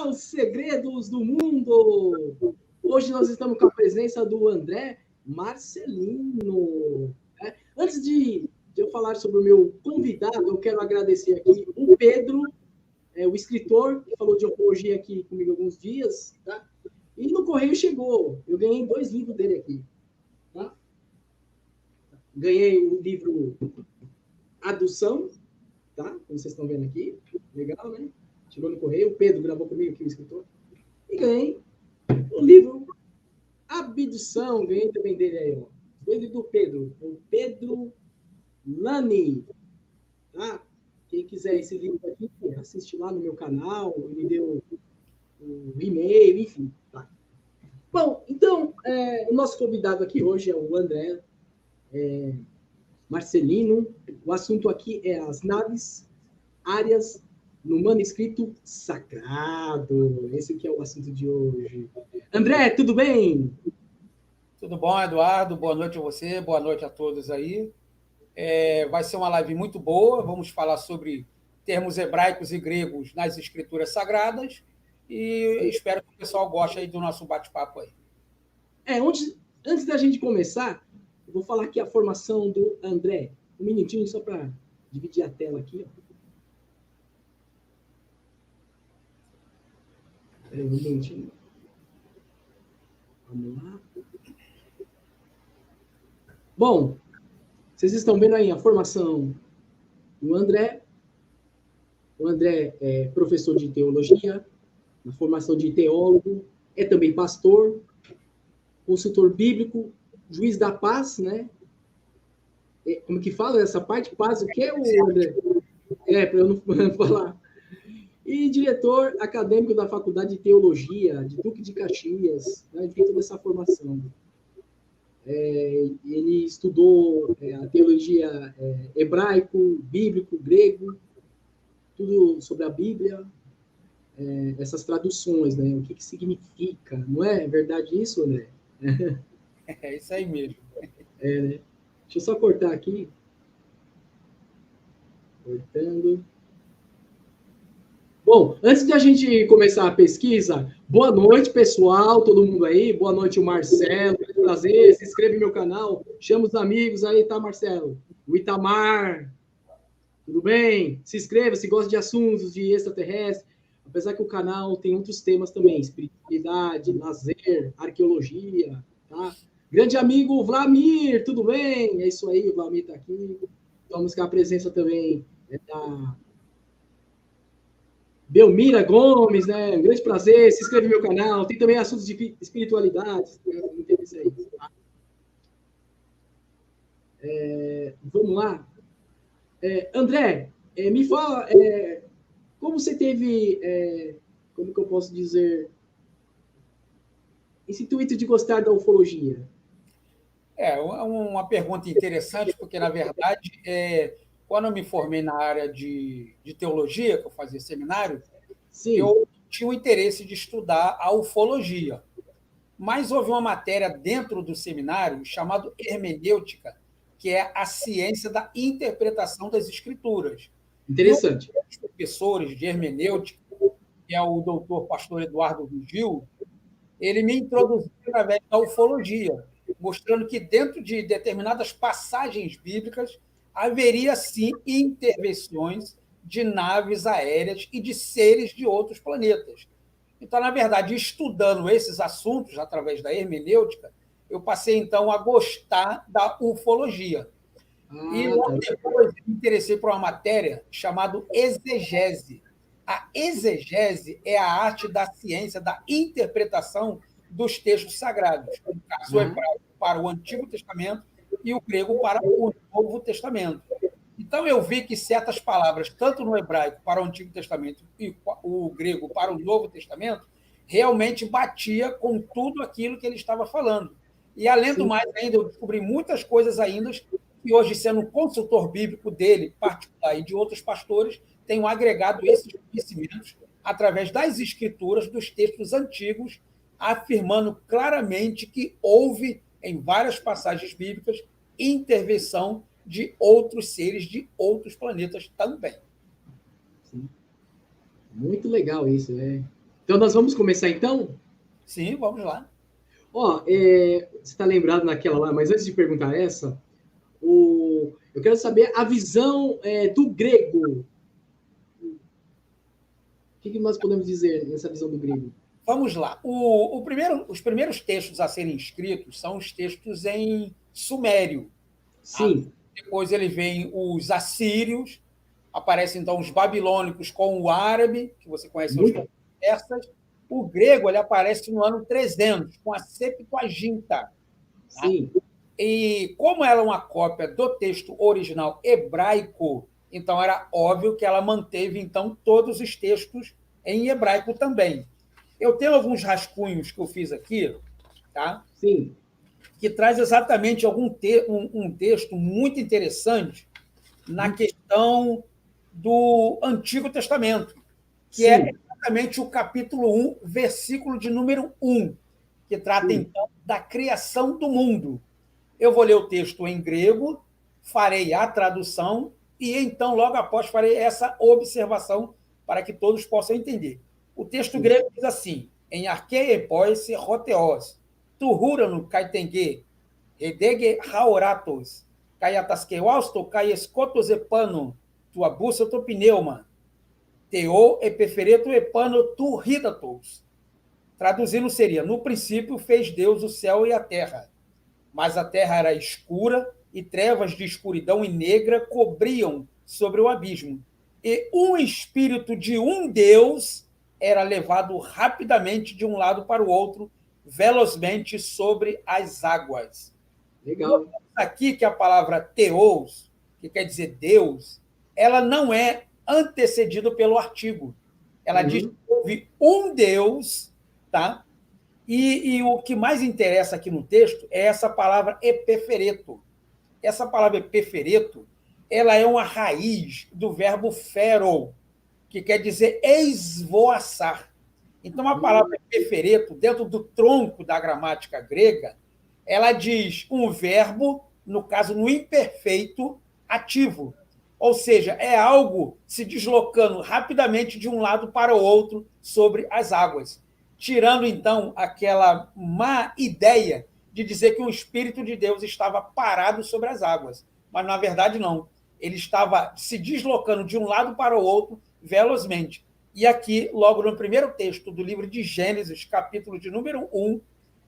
canal Segredos do Mundo. Hoje nós estamos com a presença do André Marcelino. Antes de eu falar sobre o meu convidado, eu quero agradecer aqui o Pedro, o escritor, que falou de oncologia aqui comigo há alguns dias, tá? E no correio chegou. Eu ganhei 2 livros dele aqui. Tá? Ganhei o livro Adução, tá? Como vocês estão vendo aqui. Legal, né? Chegou no correio. O Pedro gravou comigo aqui, o escritor. E ganhei o livro Abdução. Ganhei também dele aí, ó. Ele do Pedro. O Pedro Lani. Tá? Quem quiser esse livro aqui, assiste lá no meu canal. Ele deu o e-mail, enfim. Tá? Bom, então, o nosso convidado aqui hoje é o André Marcelino. O assunto aqui é as naves áreas no manuscrito sagrado. Esse que é o assunto de hoje. André, tudo bem? Tudo bom, Eduardo? Boa noite a você, boa noite a todos aí. Vai ser uma live muito boa. Vamos falar sobre termos hebraicos e gregos nas escrituras sagradas e espero que o pessoal goste aí do nosso bate-papo aí. Antes da gente começar, eu vou falar aqui a formação do André. Um minutinho só para dividir a tela aqui. Um minutinho. Vamos lá. Bom, vocês estão vendo aí a formação do André. O André é professor de teologia, na formação de teólogo, é também pastor, consultor bíblico, juiz da paz, né? Como que fala essa parte? Paz, o que é o André? Para eu não falar. E diretor acadêmico da Faculdade de Teologia, de Duque de Caxias, né? Ele tem toda essa formação. Ele estudou a teologia hebraico, bíblico, grego, tudo sobre a Bíblia, essas traduções, né? O que significa? Não é verdade isso, André? É isso aí mesmo. Né? Deixa eu só cortar aqui. Cortando. Bom, antes de a gente começar a pesquisa, boa noite, pessoal, todo mundo aí. Boa noite, o Marcelo. É um prazer, se inscreve no meu canal. Chama os amigos aí, tá, Marcelo? O Itamar. Tudo bem? Se inscreva se gosta de assuntos de extraterrestre. Apesar que o canal tem outros temas também, espiritualidade, lazer, arqueologia, tá? Grande amigo Vlamir, tudo bem? É isso aí, o Vlamir tá aqui. Vamos com a presença também da Belmira Gomes, né? Um grande prazer, se inscreve no meu canal. Tem também assuntos de espiritualidade, interesse aí. Tá? Vamos lá. André, me fala, como você teve, como que eu posso dizer, esse intuito de gostar da ufologia? Uma pergunta interessante, porque, na verdade, quando eu me formei na área de teologia, que eu fazia seminário, Sim. Eu tinha o interesse de estudar a ufologia. Mas houve uma matéria dentro do seminário chamada hermenêutica, que é a ciência da interpretação das escrituras. Interessante. E um dos professores de hermenêutica, que é o doutor pastor Eduardo Vigil, ele me introduziu através da ufologia, mostrando que dentro de determinadas passagens bíblicas haveria, sim, intervenções de naves aéreas e de seres de outros planetas. Então, na verdade, estudando esses assuntos através da hermenêutica, eu passei, então, a gostar da ufologia. E logo depois me interessei por uma matéria chamada exegese. A exegese é a arte da ciência da interpretação dos textos sagrados, no caso, o hebraico para o Antigo Testamento e o grego para o Novo Testamento. Então, eu vi que certas palavras, tanto no hebraico para o Antigo Testamento e o grego para o Novo Testamento, realmente batia com tudo aquilo que ele estava falando. E, além do mais, ainda eu descobri muitas coisas ainda que hoje, sendo consultor bíblico dele, particular, e de outros pastores, tenho agregado esses conhecimentos através das escrituras, dos textos antigos, afirmando claramente que houve, em várias passagens bíblicas, intervenção de outros seres de outros planetas também. Sim. Muito legal isso, né? Então, nós vamos começar, então? Sim, vamos lá. Ó, você está lembrado naquela lá, mas antes de perguntar essa, eu quero saber a visão do grego. O que nós podemos dizer nessa visão do grego? Vamos lá. Os primeiros textos a serem escritos são os textos em sumério. Tá? Sim. Depois ele vem os assírios, aparecem então os babilônicos com o árabe, que você conhece os persas. O grego ele aparece no ano 300, com a Septuaginta. Sim. Tá? E como ela é uma cópia do texto original hebraico, então era óbvio que ela manteve então todos os textos em hebraico também. Eu tenho alguns rascunhos que eu fiz aqui, tá? Sim. Que traz exatamente um texto muito interessante na questão do Antigo Testamento, que é exatamente o capítulo 1, versículo de número 1, que trata, então, da criação do mundo. Eu vou ler o texto em grego, farei a tradução e, então, logo após, farei essa observação para que todos possam entender. O texto grego diz assim, em arqueiepós roteós, tu hurano kaitenge, edege haoratos, kaiataskeuausto kaieskotos epano, tua bussa tu pneuma, teo epefereto epano tu ridatos. Traduzindo seria, no princípio fez Deus o céu e a terra, mas a terra era escura e trevas de escuridão e negra cobriam sobre o abismo. E um espírito de um Deus era levado rapidamente de um lado para o outro, velozmente sobre as águas. Legal. Aqui que a palavra teos, que quer dizer Deus, ela não é antecedida pelo artigo. Ela diz que houve um Deus, tá? E o que mais interessa aqui no texto é essa palavra epefereto. Essa palavra epefereto, ela é uma raiz do verbo fero, que quer dizer esvoaçar. Então, a palavra epefereto, dentro do tronco da gramática grega, ela diz um verbo, no caso, no imperfeito ativo. Ou seja, é algo se deslocando rapidamente de um lado para o outro sobre as águas, tirando, então, aquela má ideia de dizer que o Espírito de Deus estava parado sobre as águas. Mas, na verdade, não. Ele estava se deslocando de um lado para o outro velozmente. E aqui, logo no primeiro texto do livro de Gênesis, capítulo de número 1,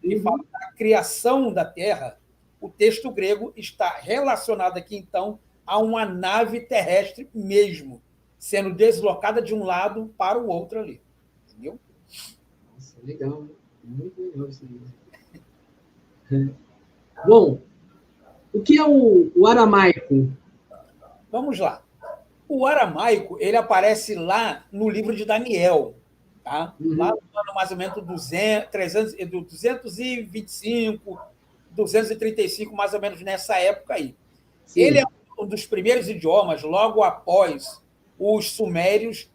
que fala da criação da terra, o texto grego está relacionado aqui, então, a uma nave terrestre mesmo, sendo deslocada de um lado para o outro ali. Entendeu? Nossa, legal. Muito legal isso aí. Bom, o que é o aramaico? Vamos lá. O aramaico, ele aparece lá no livro de Daniel, tá? Lá no ano mais ou menos 225, 235, mais ou menos nessa época aí. Sim. Ele é um dos primeiros idiomas, logo após os sumérios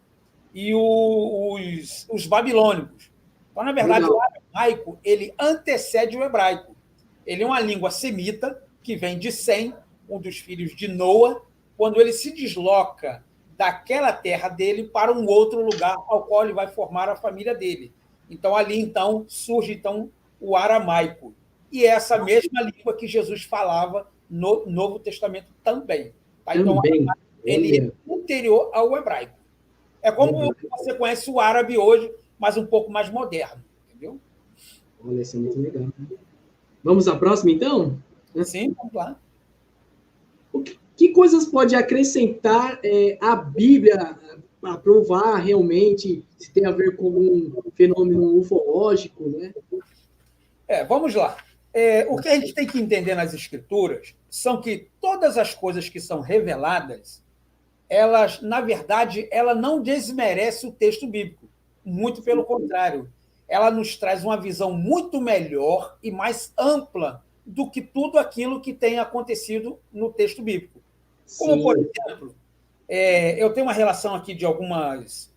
e os babilônicos. Então, na verdade, o aramaico, ele antecede o hebraico. Ele é uma língua semita, que vem de Sem, um dos filhos de Noa, quando ele se desloca daquela terra dele para um outro lugar ao qual ele vai formar a família dele. Então, ali, então, surge então, o aramaico. E é essa mesma língua que Jesus falava no Novo Testamento também. Tá? Então, ele é anterior ao hebraico. É como você conhece o árabe hoje, mas um pouco mais moderno. Entendeu? Olha, isso é muito legal. Vamos à próxima, então? Sim, vamos lá. Que coisas pode acrescentar a Bíblia para provar realmente se tem a ver com um fenômeno ufológico, né? Vamos lá. O que a gente tem que entender nas Escrituras são que todas as coisas que são reveladas, elas, na verdade, ela não desmerece o texto bíblico. Muito pelo contrário. Ela nos traz uma visão muito melhor e mais ampla do que tudo aquilo que tem acontecido no texto bíblico. Como, por exemplo, eu tenho uma relação aqui de algumas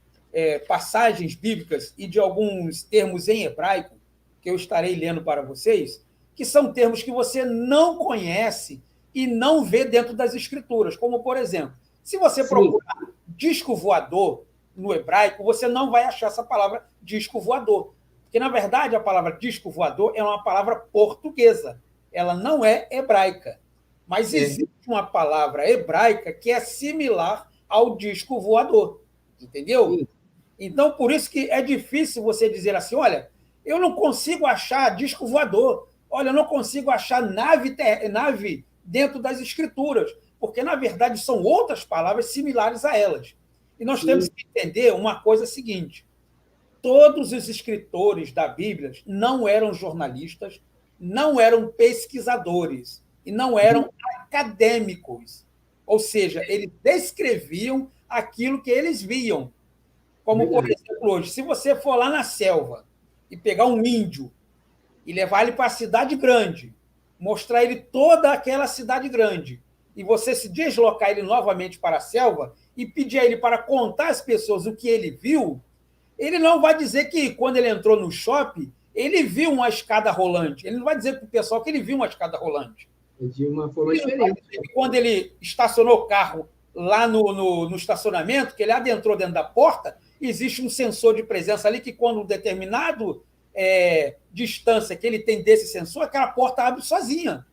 passagens bíblicas e de alguns termos em hebraico, que eu estarei lendo para vocês, que são termos que você não conhece e não vê dentro das Escrituras. Como, por exemplo, se você procurar disco voador, no hebraico, você não vai achar essa palavra disco voador. Porque, na verdade, a palavra disco voador é uma palavra portuguesa. Ela não é hebraica. Mas existe uma palavra hebraica que é similar ao disco voador. Entendeu? Sim. Então, por isso que é difícil você dizer assim, olha, eu não consigo achar disco voador, olha, eu não consigo achar nave dentro das escrituras, porque, na verdade, são outras palavras similares a elas. E nós temos que entender uma coisa seguinte, todos os escritores da Bíblia não eram jornalistas, não eram pesquisadores e não eram acadêmicos. Ou seja, eles descreviam aquilo que eles viam. Como, por exemplo, hoje, se você for lá na selva e pegar um índio e levar ele para a cidade grande, mostrar ele toda aquela cidade grande, e você se deslocar ele novamente para a selva e pedir a ele para contar às pessoas o que ele viu, ele não vai dizer que, quando ele entrou no shopping, ele viu uma escada rolante. Ele não vai dizer para o pessoal que ele viu uma escada rolante. De uma forma diferente. Quando ele estacionou o carro lá no estacionamento, que ele adentrou dentro da porta, existe um sensor de presença ali que, quando um determinado distância que ele tem desse sensor, aquela porta abre sozinha.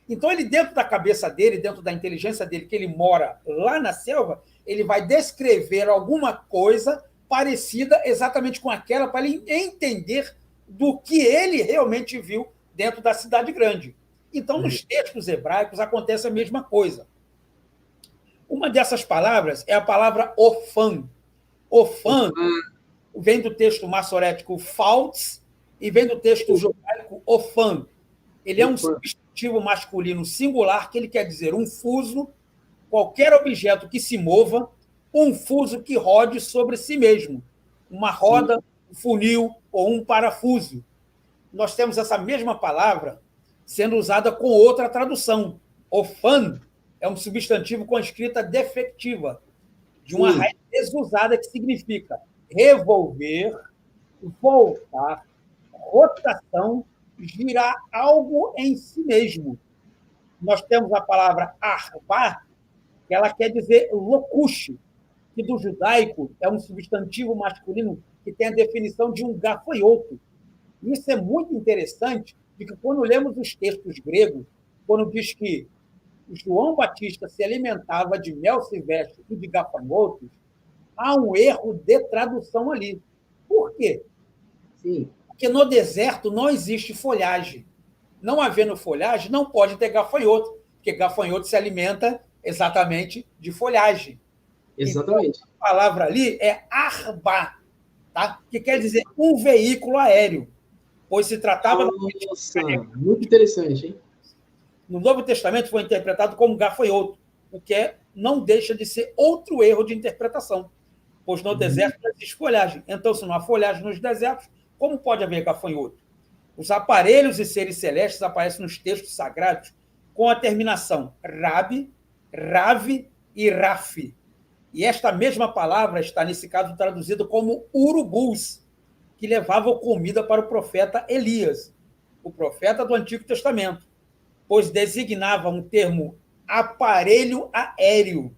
Então, ele, dentro da cabeça dele, dentro da inteligência dele, que ele mora lá na selva, ele vai descrever alguma coisa parecida exatamente com aquela, para ele entender do que ele realmente viu dentro da cidade grande. Então, nos textos hebraicos acontece a mesma coisa. Uma dessas palavras é a palavra ofan. Ofan vem do texto massorético faltz e vem do texto judaico ofan. Ele é um substantivo masculino singular, que ele quer dizer um fuso, qualquer objeto que se mova, um fuso que rode sobre si mesmo, uma roda, um funil ou um parafuso. Nós temos essa mesma palavra sendo usada com outra tradução. Ofan é um substantivo com escrita defectiva, de uma raiz desusada, que significa revolver, voltar, rotação, girar algo em si mesmo. Nós temos a palavra arba, que ela quer dizer locuche, que do judaico é um substantivo masculino que tem a definição de um gafanhoto. Isso é muito interessante, porque quando lemos os textos gregos, quando diz que João Batista se alimentava de mel silvestre e de gafanhotos, há um erro de tradução ali. Por quê? Sim. Porque no deserto não existe folhagem. Não havendo folhagem, não pode ter gafanhoto, porque gafanhoto se alimenta exatamente de folhagem. Exatamente. Então, a palavra ali é arba, tá? Que quer dizer um veículo aéreo, pois se tratava... Nossa, muito interessante, hein? No Novo Testamento foi interpretado como gafanhoto, o que não deixa de ser outro erro de interpretação, pois no deserto não existe folhagem. Então, se não há folhagem nos desertos, como pode haver gafanhoto? Os aparelhos e seres celestes aparecem nos textos sagrados com a terminação rabi, rave e rafi. E esta mesma palavra está, nesse caso, traduzida como urubus, que levavam comida para o profeta Elias, o profeta do Antigo Testamento, pois designava um termo aparelho aéreo.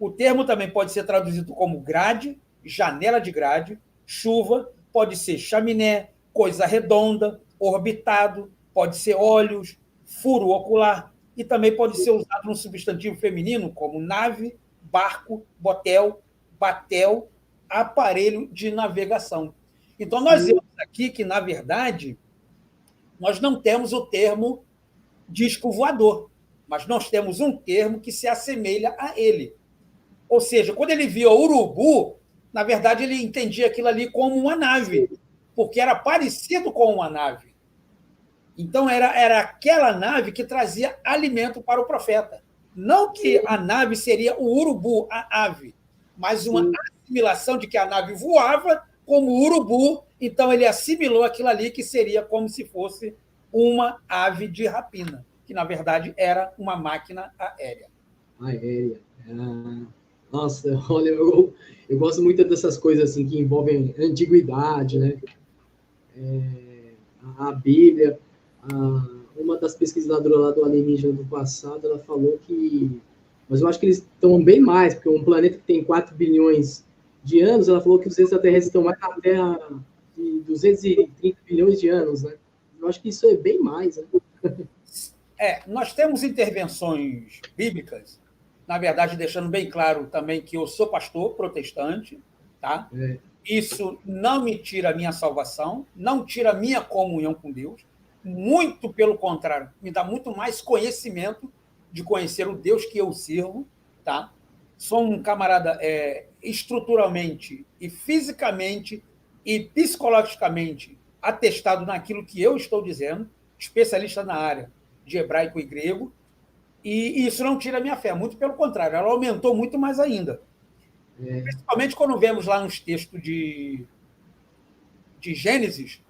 O termo também pode ser traduzido como grade, janela de grade, chuva, pode ser chaminé, coisa redonda, orbitado, pode ser olhos, furo ocular, e também pode ser usado no substantivo feminino como nave, barco, botel, batel, aparelho de navegação. Então, nós vemos aqui que, na verdade, nós não temos o termo disco voador, mas nós temos um termo que se assemelha a ele. Ou seja, quando ele via o urubu, na verdade, ele entendia aquilo ali como uma nave, porque era parecido com uma nave. Então, era aquela nave que trazia alimento para o profeta. Não que a nave seria o urubu, a ave, mas uma assimilação de que a nave voava como urubu, então ele assimilou aquilo ali que seria como se fosse uma ave de rapina, que, na verdade, era uma máquina aérea. Aérea. Nossa, olha, eu gosto muito dessas coisas assim que envolvem antiguidade, né? A Bíblia, uma das pesquisadoras lá do alienígena do passado, ela falou que... Mas eu acho que eles estão bem mais, porque um planeta que tem 4 bilhões de anos, ela falou que os extraterrestres estão mais na Terra de 230 bilhões de anos, né? Eu acho que isso é bem mais, né? Nós temos intervenções bíblicas, na verdade, deixando bem claro também que eu sou pastor protestante, tá? Isso não me tira a minha salvação, não tira a minha comunhão com Deus, muito pelo contrário, me dá muito mais conhecimento de conhecer o Deus que eu sirvo, tá? Sou um camarada estruturalmente e fisicamente e psicologicamente atestado naquilo que eu estou dizendo, especialista na área de hebraico e grego, e isso não tira a minha fé, muito pelo contrário, ela aumentou muito mais ainda. Principalmente quando vemos lá nos textos de Gênesis,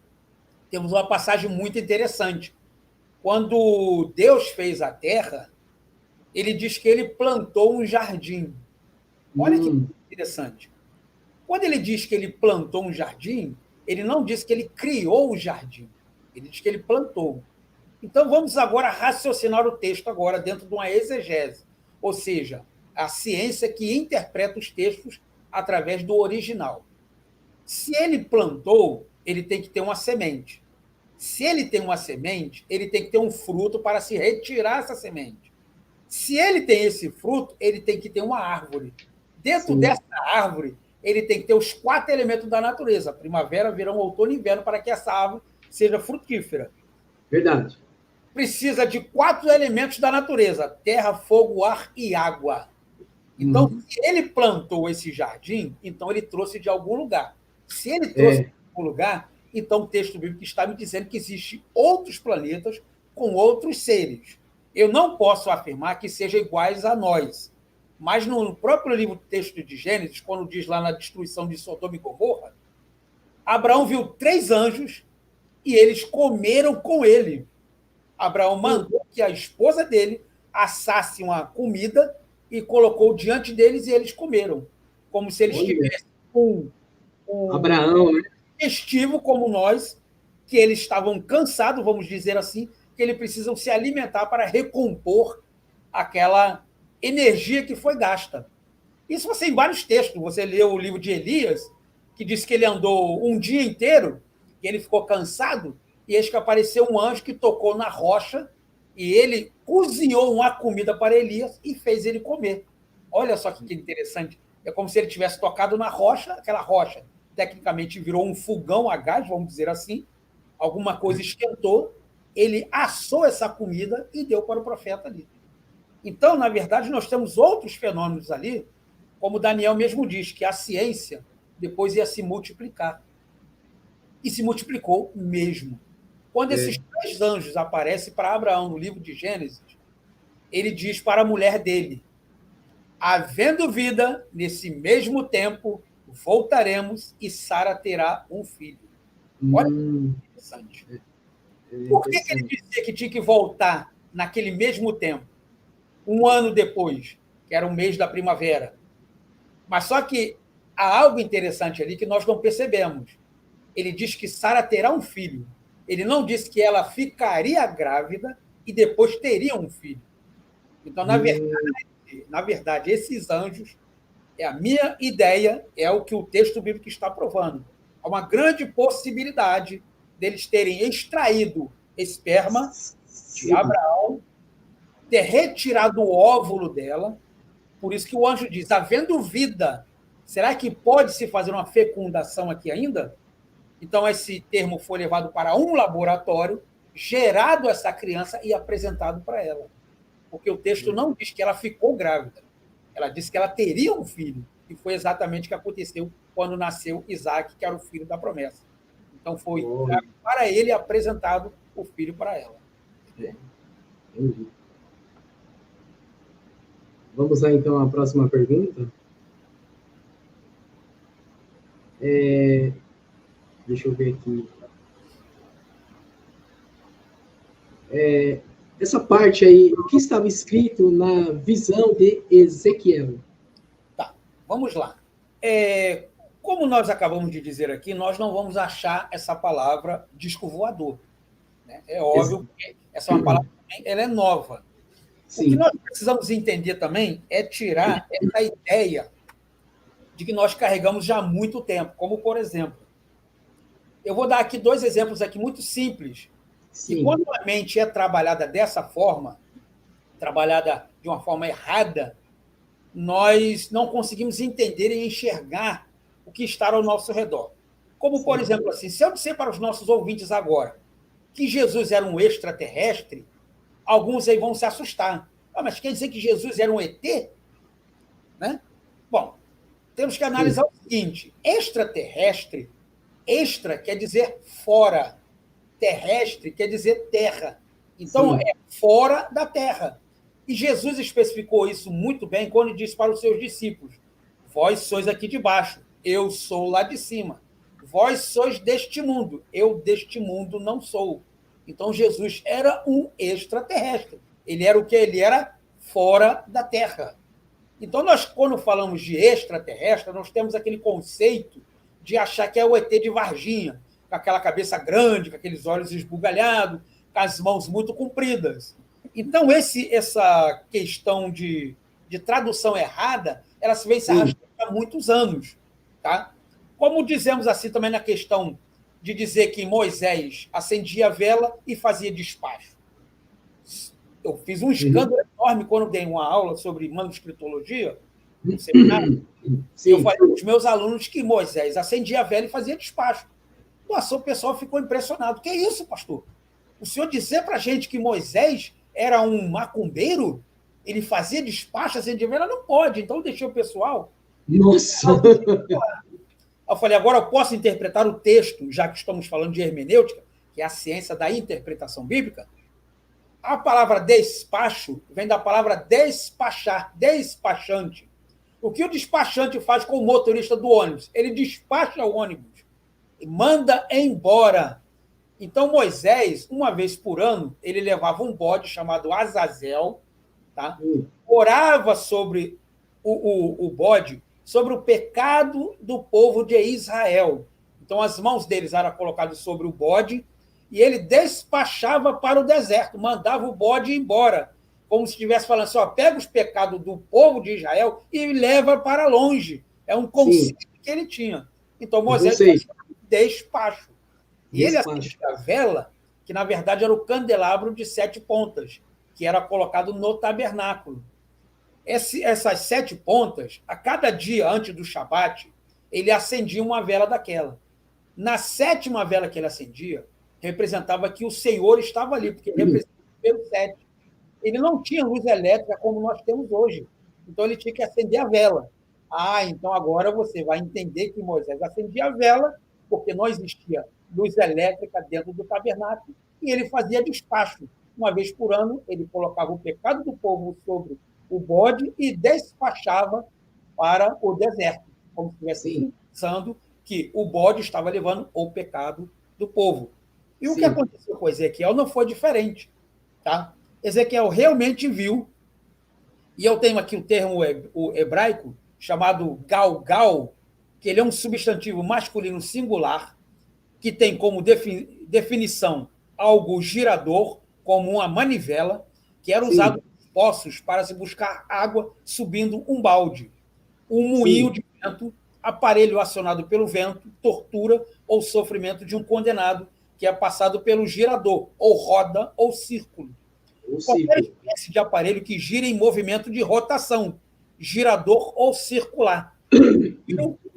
temos uma passagem muito interessante. Quando Deus fez a terra, ele diz que ele plantou um jardim. Olha que interessante. Quando ele diz que ele plantou um jardim, ele não diz que ele criou o jardim. Ele diz que ele plantou. Então, vamos agora raciocinar o texto agora dentro de uma exegese, ou seja, a ciência que interpreta os textos através do original. Se ele plantou, ele tem que ter uma semente. Se ele tem uma semente, ele tem que ter um fruto para se retirar essa semente. Se ele tem esse fruto, ele tem que ter uma árvore. Dentro dessa árvore, ele tem que ter os 4 elementos da natureza: primavera, verão, outono e inverno, para que essa árvore seja frutífera. Verdade. Precisa de 4 elementos da natureza: terra, fogo, ar e água. Então, se ele plantou esse jardim, então ele trouxe de algum lugar. Se ele trouxe de algum lugar, então o texto bíblico está me dizendo que existem outros planetas com outros seres. Eu não posso afirmar que sejam iguais a nós, mas no próprio livro texto de Gênesis, quando diz lá na destruição de Sodoma e Gomorra, Abraão viu 3 anjos e eles comeram com ele. Abraão mandou que a esposa dele assasse uma comida e colocou diante deles e eles comeram, como se eles tivessem um Abraão, né? digestivo como nós, que eles estavam cansados, vamos dizer assim, que eles precisam se alimentar para recompor aquela energia que foi gasta. Isso você em vários textos. Você leu o livro de Elias, que diz que ele andou um dia inteiro, e ele ficou cansado, e eis que apareceu um anjo que tocou na rocha, e ele cozinhou uma comida para Elias e fez ele comer. Olha só que interessante. É como se ele tivesse tocado na rocha, aquela rocha tecnicamente virou um fogão a gás, vamos dizer assim, alguma coisa esquentou, ele assou essa comida e deu para o profeta ali. Então, na verdade, nós temos outros fenômenos ali, como Daniel mesmo diz, que a ciência depois ia se multiplicar. E se multiplicou mesmo. Quando esses 3 anjos aparecem para Abraão no livro de Gênesis, ele diz para a mulher dele: havendo vida, nesse mesmo tempo, voltaremos e Sara terá um filho. Olha que interessante. Por que ele dizia que tinha que voltar naquele mesmo tempo? Um ano depois, que era o mês da primavera. Mas só que há algo interessante ali que nós não percebemos. Ele diz que Sara terá um filho. Ele não disse que ela ficaria grávida e depois teria um filho. Então, na verdade, esses anjos, a minha ideia é o que o texto bíblico está provando. Há uma grande possibilidade deles terem extraído esperma de Abraão, ter retirado o óvulo dela. Por isso que o anjo diz: havendo vida, será que pode se fazer uma fecundação aqui ainda? Então, esse termo foi levado para um laboratório, gerado essa criança e apresentado para ela. Porque o texto não diz que ela ficou grávida. Ela disse que ela teria um filho. E foi exatamente o que aconteceu quando nasceu Isaac, que era o filho da promessa. Então, foi para ele apresentado o filho para ela. Entendi. Vamos lá, então, à próxima pergunta. Deixa eu ver aqui. Essa parte aí, o que estava escrito na visão de Ezequiel? Tá, vamos lá. Como nós acabamos de dizer aqui, nós não vamos achar essa palavra disco voador. Né? É óbvio que essa é uma palavra ela é nova. Sim. O que nós precisamos entender também é tirar essa ideia de que nós carregamos já há muito tempo, como, por exemplo, eu vou dar aqui 2 exemplos aqui muito simples, que Sim. quando a mente é trabalhada dessa forma, trabalhada de uma forma errada, nós não conseguimos entender e enxergar o que está ao nosso redor. Como, por Sim. exemplo, assim, se eu disser para os nossos ouvintes agora que Jesus era um extraterrestre, alguns aí vão se assustar. Ah, mas quer dizer que Jesus era um ET? Né? Bom, temos que Sim. analisar o seguinte: extraterrestre, extra quer dizer fora, terrestre quer dizer terra. Então, Sim. é fora da terra. E Jesus especificou isso muito bem quando disse para os seus discípulos: vós sois aqui de baixo, eu sou lá de cima. Vós sois deste mundo, eu deste mundo não sou. Então, Jesus era um extraterrestre. Ele era o que? Ele era fora da terra. Então, nós, quando falamos de extraterrestre, nós temos aquele conceito de achar que é o ET de Varginha, com aquela cabeça grande, com aqueles olhos esbugalhados, com as mãos muito compridas. Então, essa questão de tradução errada, ela se vem se Sim. arrastando há muitos anos. Tá? Como dizemos assim também na questão de dizer que Moisés acendia a vela e fazia despacho. Eu fiz um escândalo enorme quando dei uma aula sobre manuscritologia, no seminário, e eu Sim. falei para os meus alunos que Moisés acendia a vela e fazia despacho. Nossa, o pessoal ficou impressionado. Que é isso, pastor? O senhor dizer para a gente que Moisés era um macumbeiro? Ele fazia despacho, acendia a vela? Não pode. Então, eu deixei o pessoal. Nossa! Eu falei, agora eu posso interpretar o texto, já que estamos falando de hermenêutica, que é a ciência da interpretação bíblica. A palavra despacho vem da palavra despachar, despachante. O que o despachante faz com o motorista do ônibus? Ele despacha o ônibus e manda embora. Então, Moisés, uma vez por ano, ele levava um bode chamado Azazel, tá? Orava sobre o bode, sobre o pecado do povo de Israel. Então, as mãos deles eram colocadas sobre o bode e ele despachava para o deserto, mandava o bode embora, como se estivesse falando assim: ó, pega os pecados do povo de Israel e leva para longe. É um Sim. conceito que ele tinha. Então, Um Moisés conceito. despacho. E ele Despacho. acendia a vela, que na verdade era o candelabro de 7 pontas, que era colocado no tabernáculo. Essas 7 pontas, a cada dia antes do Shabat, ele acendia uma vela daquela. Na 7ª vela que ele acendia, representava que o Senhor estava ali, porque representava o número 7. Ele não tinha luz elétrica como nós temos hoje. Então, ele tinha que acender a vela. Ah, então agora você vai entender que Moisés acendia a vela, porque não existia luz elétrica dentro do tabernáculo, e ele fazia despacho. Uma vez por ano, ele colocava o pecado do povo sobre o bode e despachava para o deserto, como se estivesse pensando que o bode estava levando o pecado do povo. E o que Sim. aconteceu com Ezequiel não foi diferente. Tá? Ezequiel realmente viu, e eu tenho aqui o termo hebraico chamado galgal, que ele é um substantivo masculino singular, que tem como definição algo girador, como uma manivela, que era usado Sim. nos poços para se buscar água subindo um balde. Um moinho Sim. de vento, aparelho acionado pelo vento, tortura ou sofrimento de um condenado, que é passado pelo girador, ou roda, ou círculo. O Qualquer círculo. espécie de aparelho que gira em movimento de rotação, girador ou circular,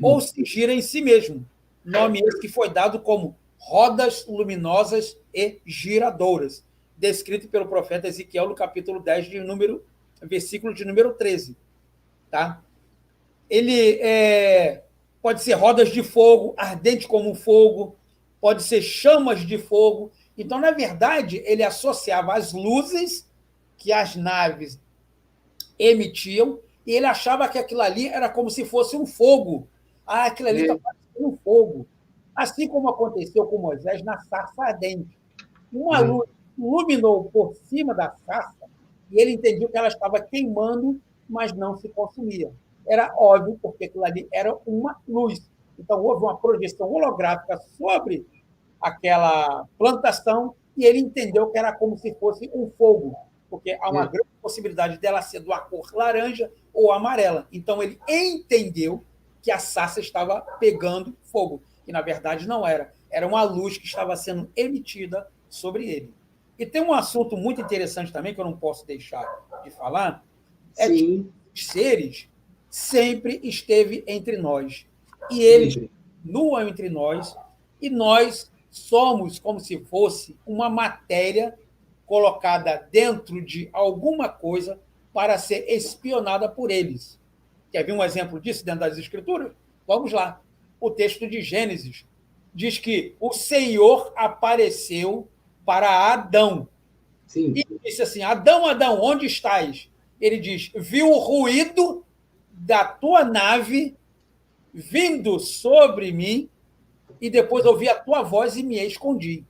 ou se gira em si mesmo. Nome esse que foi dado como rodas luminosas e giradouras, descrito pelo profeta Ezequiel no capítulo 10, versículo de número 13. Tá? Ele pode ser rodas de fogo, ardente como um fogo, pode ser chamas de fogo. Então, na verdade, ele associava as luzes que as naves emitiam e ele achava que aquilo ali era como se fosse um fogo. Ah, aquilo ali está parecendo um fogo. Assim como aconteceu com Moisés na sarça ardente. Uma luz iluminou por cima da sarça e ele entendeu que ela estava queimando, mas não se consumia. Era óbvio, porque aquilo ali era uma luz. Então, houve uma projeção holográfica sobre aquela plantação e ele entendeu que era como se fosse um fogo, porque há uma grande possibilidade dela ser de uma cor laranja ou amarela. Então, ele entendeu que a sarça estava pegando fogo, que na verdade não era. Era uma luz que estava sendo emitida sobre ele. E tem um assunto muito interessante também, que eu não posso deixar de falar, é que Sim, os seres sempre esteve entre nós. E eles sempre. continuam entre nós, e nós somos como se fosse uma matéria colocada dentro de alguma coisa para ser espionada por eles. Quer ver um exemplo disso dentro das Escrituras? Vamos lá. O texto de Gênesis diz que o Senhor apareceu para Adão Sim. e disse assim: Adão, Adão, onde estás? Ele diz: vi o ruído da tua nave vindo sobre mim, e depois ouvi a tua voz e me escondi.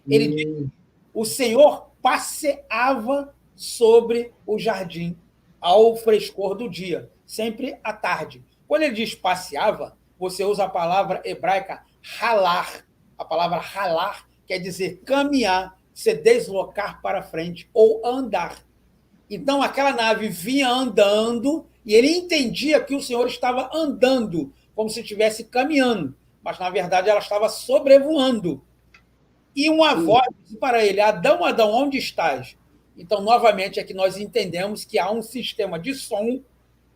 Ele diz: o Senhor passeava sobre o jardim ao frescor do dia, sempre à tarde. Quando ele diz passeava, você usa a palavra hebraica halar. A palavra halar quer dizer caminhar, se deslocar para frente ou andar. Então aquela nave vinha andando e ele entendia que o Senhor estava andando, como se estivesse caminhando, mas na verdade ela estava sobrevoando. E uma Sim. voz disse para ele: Adão, Adão, onde estás? Então, novamente, é que nós entendemos que há um sistema de som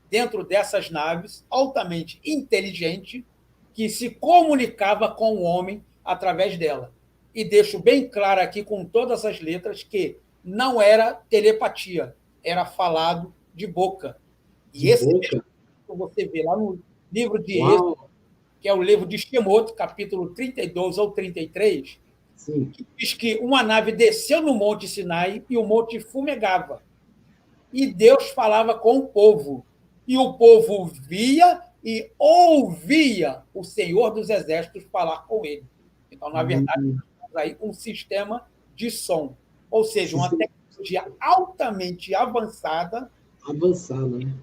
dentro dessas naves, altamente inteligente, que se comunicava com o homem através dela. E deixo bem claro aqui, com todas as letras, que não era telepatia, era falado de boca. De E esse boca. você vê lá no livro de Êxodo, Uau. que é o livro de Shemot, capítulo 32 ou 33, Sim. diz que uma nave desceu no Monte Sinai e o monte fumegava. E Deus falava com o povo. E o povo via e ouvia o Senhor dos Exércitos falar com ele. Então, na verdade, temos aí um sistema de som, ou seja, uma tecnologia altamente avançada, Avançada, né?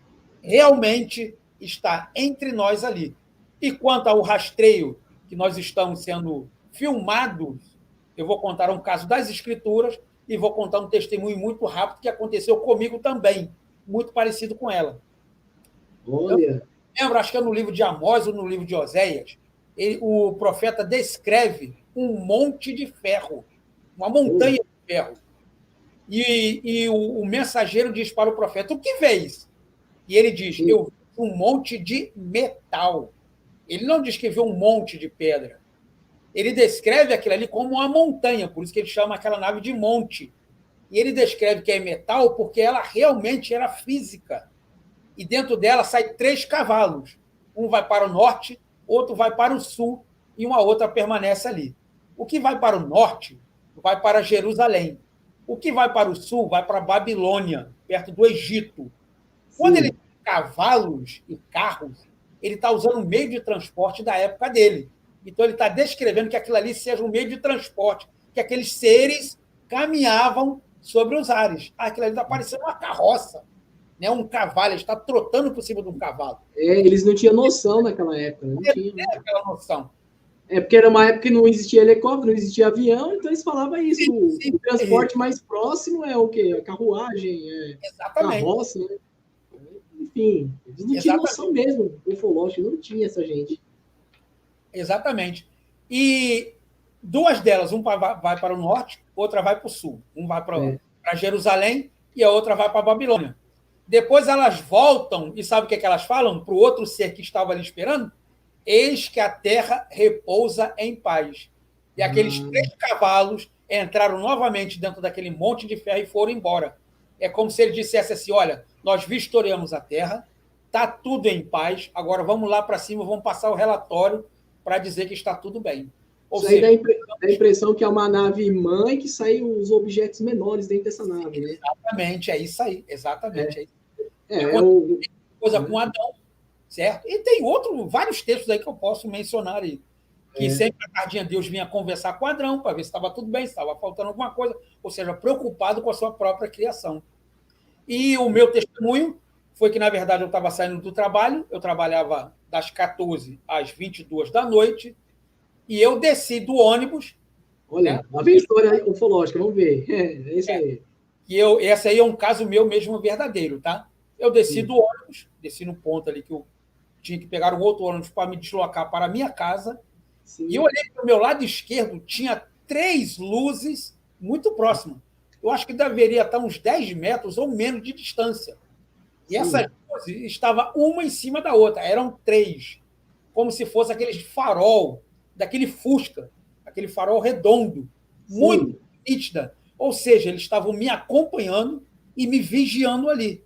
realmente está entre nós ali. E quanto ao rastreio, que nós estamos sendo filmados, eu vou contar um caso das Escrituras e vou contar um testemunho muito rápido que aconteceu comigo também, muito parecido com ela. Eu Olha. lembro, acho que é no livro de Amós ou no livro de Oséias, o profeta descreve um monte de ferro, uma montanha de ferro. E o mensageiro diz para o profeta: o que vês? E ele diz: Sim. eu vi um monte de metal. Ele não diz que viu um monte de pedra. Ele descreve aquilo ali como uma montanha, por isso que ele chama aquela nave de monte. E ele descreve que é metal porque ela realmente era física. E dentro dela sai 3 cavalos. Um vai para o norte, outro vai para o sul e uma outra permanece ali. O que vai para o norte vai para Jerusalém. O que vai para o sul vai para Babilônia, perto do Egito. Quando ele Sim. tem cavalos e carros, ele está usando um meio de transporte da época dele. Então, ele está descrevendo que aquilo ali seja um meio de transporte, que aqueles seres caminhavam sobre os ares. Aquilo ali está parecendo uma carroça, né? Um cavalo, ele está trotando por cima de um cavalo. Eles não tinham noção naquela época, não Ele tinha. tem aquela noção. Porque era uma época que não existia helicóptero, não existia avião, então eles falavam isso. Sim, sim, O transporte mais próximo é o quê? A carruagem, exatamente. carroça, né? Enfim, eles não tinham noção mesmo. Ufológico, não tinha essa gente. Exatamente. E 2 delas, uma vai para o norte, outra vai para o sul. Um vai para Jerusalém e a outra vai para a Babilônia. Depois elas voltam e sabe o que elas falam para o outro ser que estava ali esperando? Eis que a terra repousa em paz. E aqueles 3 cavalos entraram novamente dentro daquele monte de ferro e foram embora. É como se ele dissesse assim: olha, nós vistoriamos a terra, está tudo em paz, agora vamos lá para cima, vamos passar o relatório para dizer que está tudo bem. Ou isso seja, aí dá a impressão que é uma nave mãe que saem os objetos menores dentro dessa nave, né? Exatamente, é isso aí. Exatamente. Coisa com Adão, certo? E tem vários textos aí que eu posso mencionar aí. Que sempre a tardinha Deus vinha conversar com Adão para ver se estava tudo bem, se estava faltando alguma coisa, ou seja, preocupado com a sua própria criação. E o meu testemunho foi que, na verdade, eu estava saindo do trabalho, eu trabalhava das 14 às 22 da noite, e eu desci do ônibus. Olha, lá vem a história ufológica, vamos ver. É isso aí. Esse aí é um caso meu mesmo verdadeiro, tá? Eu desci do ônibus, desci no ponto ali que eu tinha que pegar um outro ônibus para me deslocar para a minha casa. Sim. E eu olhei para o meu lado esquerdo, tinha 3 luzes muito próximas. Eu acho que deveria estar uns 10 metros ou menos de distância. E Sim. essas luzes estavam uma em cima da outra, eram 3, como se fosse aquele farol daquele Fusca, aquele farol redondo, muito Sim. nítida. Ou seja, eles estavam me acompanhando e me vigiando ali.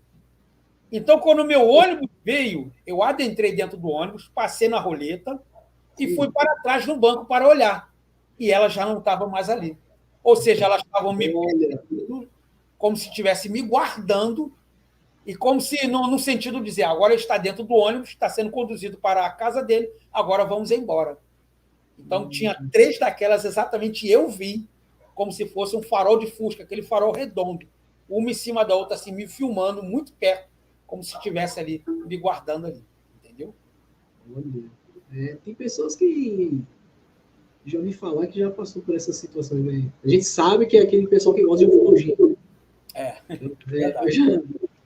Então, quando o meu ônibus veio, eu adentrei dentro do ônibus, passei na roleta e Sim. fui para trás no banco para olhar. E elas já não estavam mais ali. Ou seja, elas estavam me perseguindo, como se estivesse me guardando, e como se, no sentido de dizer, agora ele está dentro do ônibus, está sendo conduzido para a casa dele, agora vamos embora. Então, tinha 3 daquelas, exatamente eu vi, como se fosse um farol de Fusca, aquele farol redondo, uma em cima da outra, assim, me filmando muito perto, como se estivesse ali, me guardando ali. Entendeu? Olha, tem pessoas que já ouvi falar que já passou por essas situações aí. A gente sabe que é aquele pessoal que gosta de ufologia.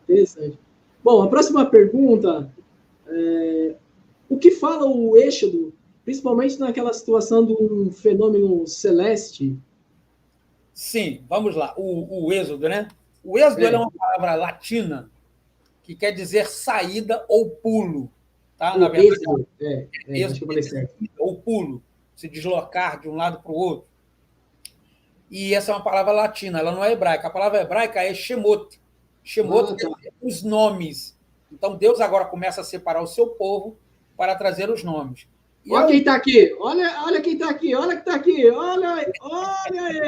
Interessante. Bom, a próxima pergunta o que fala o Êxodo, principalmente naquela situação de um fenômeno celeste? Sim, vamos lá. O êxodo, né? O êxodo é uma palavra latina que quer dizer saída ou pulo. Tá? Na verdade, êxodo. Acho que eu falei certo. Ou pulo, se deslocar de um lado para o outro. E essa é uma palavra latina, ela não é hebraica. A palavra hebraica é Shemot. Shemot quer dizer os nomes. Então, Deus agora começa a separar o seu povo para trazer os nomes. E olha quem está aqui, olha quem está aqui, olha que está aqui, olha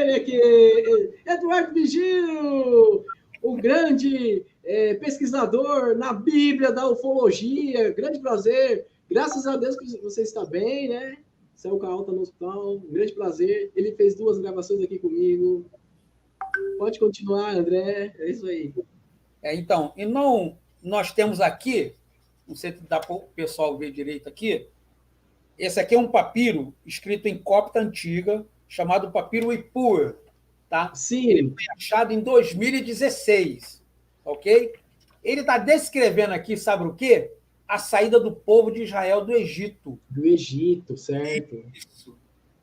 ele aqui, Eduardo Vigil, o grande pesquisador na Bíblia da ufologia, grande prazer, graças a Deus que você está bem, né? Saiu com a alta no hospital, um grande prazer, ele fez 2 gravações aqui comigo, pode continuar, André, é isso aí. Então, e não, nós temos aqui, não sei se dá para o pessoal ver direito aqui, esse aqui é um papiro escrito em cópita antiga, chamado papiro Ipuer. Tá? Sim. Ele foi achado em 2016. Ok? Ele está descrevendo aqui, sabe o quê? A saída do povo de Israel do Egito. Do Egito, certo. Isso.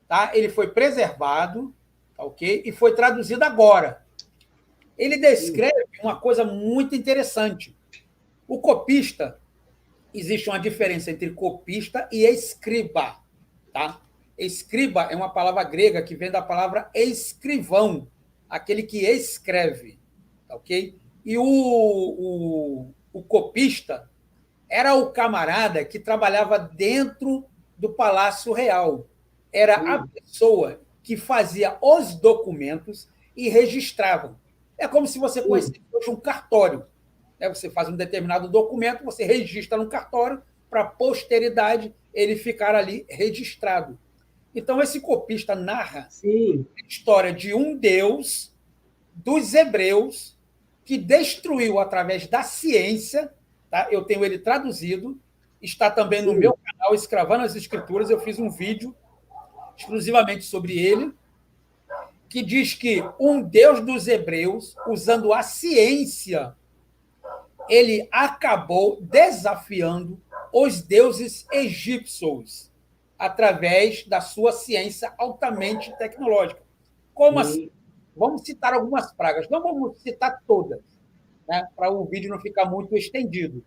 Tá? Ele foi preservado, ok? E foi traduzido agora. Ele descreve uma coisa muito interessante. O copista, existe uma diferença entre copista e escriba. Tá? Escriba é uma palavra grega que vem da palavra escrivão, aquele que escreve. Ok? E o copista era o camarada que trabalhava dentro do Palácio Real. Era a pessoa que fazia os documentos e registrava. É como se você conhecesse hoje um cartório. Você faz um determinado documento, você registra no cartório para a posteridade ele ficar ali registrado. Então, esse copista narra a história de um Deus dos hebreus que destruiu através da ciência. Tá? Eu tenho ele traduzido, está também no meu canal, Escravando as Escrituras. Eu fiz um vídeo exclusivamente sobre ele, que diz que um Deus dos hebreus, usando a ciência, ele acabou desafiando os deuses egípcios através da sua ciência altamente tecnológica. Como assim? Vamos citar algumas pragas, não vamos citar todas, né, para o vídeo não ficar muito estendido.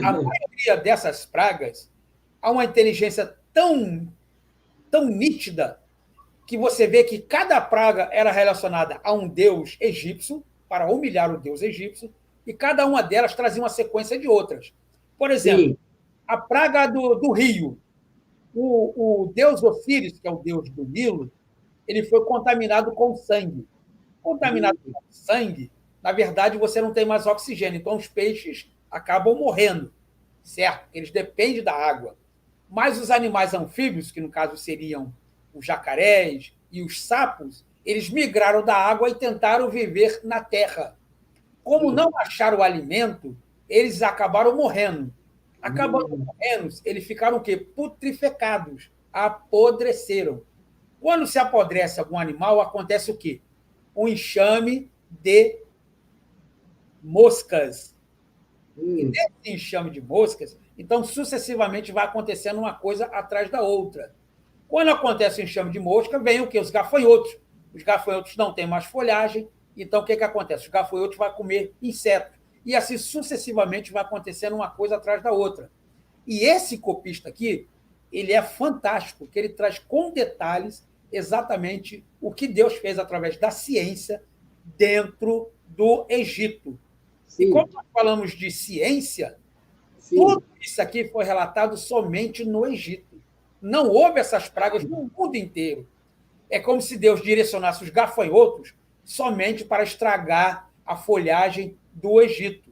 A maioria dessas pragas há uma inteligência tão nítida que você vê que cada praga era relacionada a um deus egípcio, para humilhar o deus egípcio, e cada uma delas trazia uma sequência de outras. Por exemplo, a praga do rio. O deus Osíris, que é o deus do Nilo, ele foi contaminado com sangue. Contaminado com sangue, na verdade, você não tem mais oxigênio, então os peixes acabam morrendo, certo? Eles dependem da água. Mas os animais anfíbios, que no caso seriam os jacarés e os sapos, eles migraram da água e tentaram viver na terra. Como não acharam o alimento, eles acabaram morrendo. Acabando morrendo, eles ficaram o quê? Putrificados, apodreceram. Quando se apodrece algum animal, acontece o quê? Um enxame de moscas. E nesse enxame de moscas, Então, sucessivamente, vai acontecendo uma coisa atrás da outra. Quando acontece o enxame de mosca, vem o quê? Os gafanhotos. Os gafanhotos não têm mais folhagem, então o que acontece? Os gafanhotos vão comer insetos. E assim sucessivamente vai acontecendo uma coisa atrás da outra. E esse copista aqui, ele é fantástico, que ele traz com detalhes exatamente o que Deus fez através da ciência dentro do Egito. Sim. E como nós falamos de ciência, sim, tudo isso aqui foi relatado somente no Egito. Não houve essas pragas no mundo inteiro. É como se Deus direcionasse os gafanhotos somente para estragar a folhagem do Egito.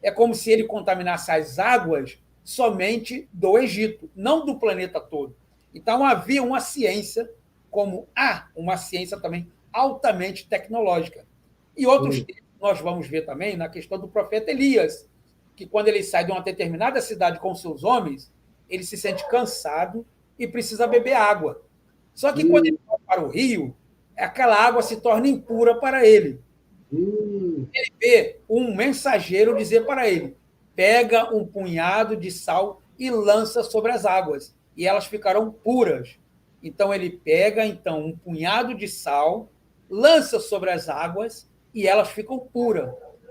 É como se ele contaminasse as águas somente do Egito, não do planeta todo. Então, havia uma ciência, como há uma ciência também altamente tecnológica. E outros textos nós vamos ver também na questão do profeta Elias, que quando ele sai de uma determinada cidade com seus homens, ele se sente cansado e precisa beber água. Só que quando ele vai para o rio, aquela água se torna impura para ele. Ele vê um mensageiro dizer para ele: pega um punhado de sal e lança sobre as águas, e elas ficarão puras. Então ele pega um punhado de sal, lança sobre as águas e elas ficam puras.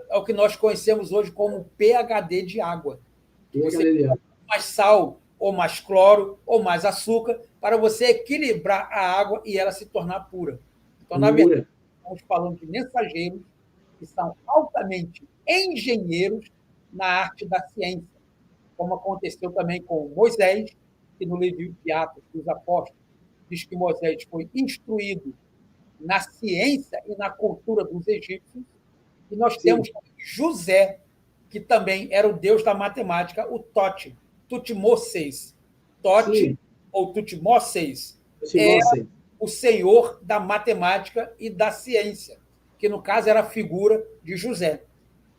É o que nós conhecemos hoje como pHD de água. Você põe mais sal, ou mais cloro, ou mais açúcar, para você equilibrar a água e ela se tornar pura. Então, na verdade, estamos falando de mensageiros que são altamente engenheiros na arte da ciência, como aconteceu também com Moisés, que no livro de Atos dos Apóstolos diz que Moisés foi instruído na ciência e na cultura dos egípcios, e nós temos José, que também era o deus da matemática, o Tote, Tutmoses. Tote, ou Tutmoses, era o senhor da matemática e da ciência, que no caso era a figura de José.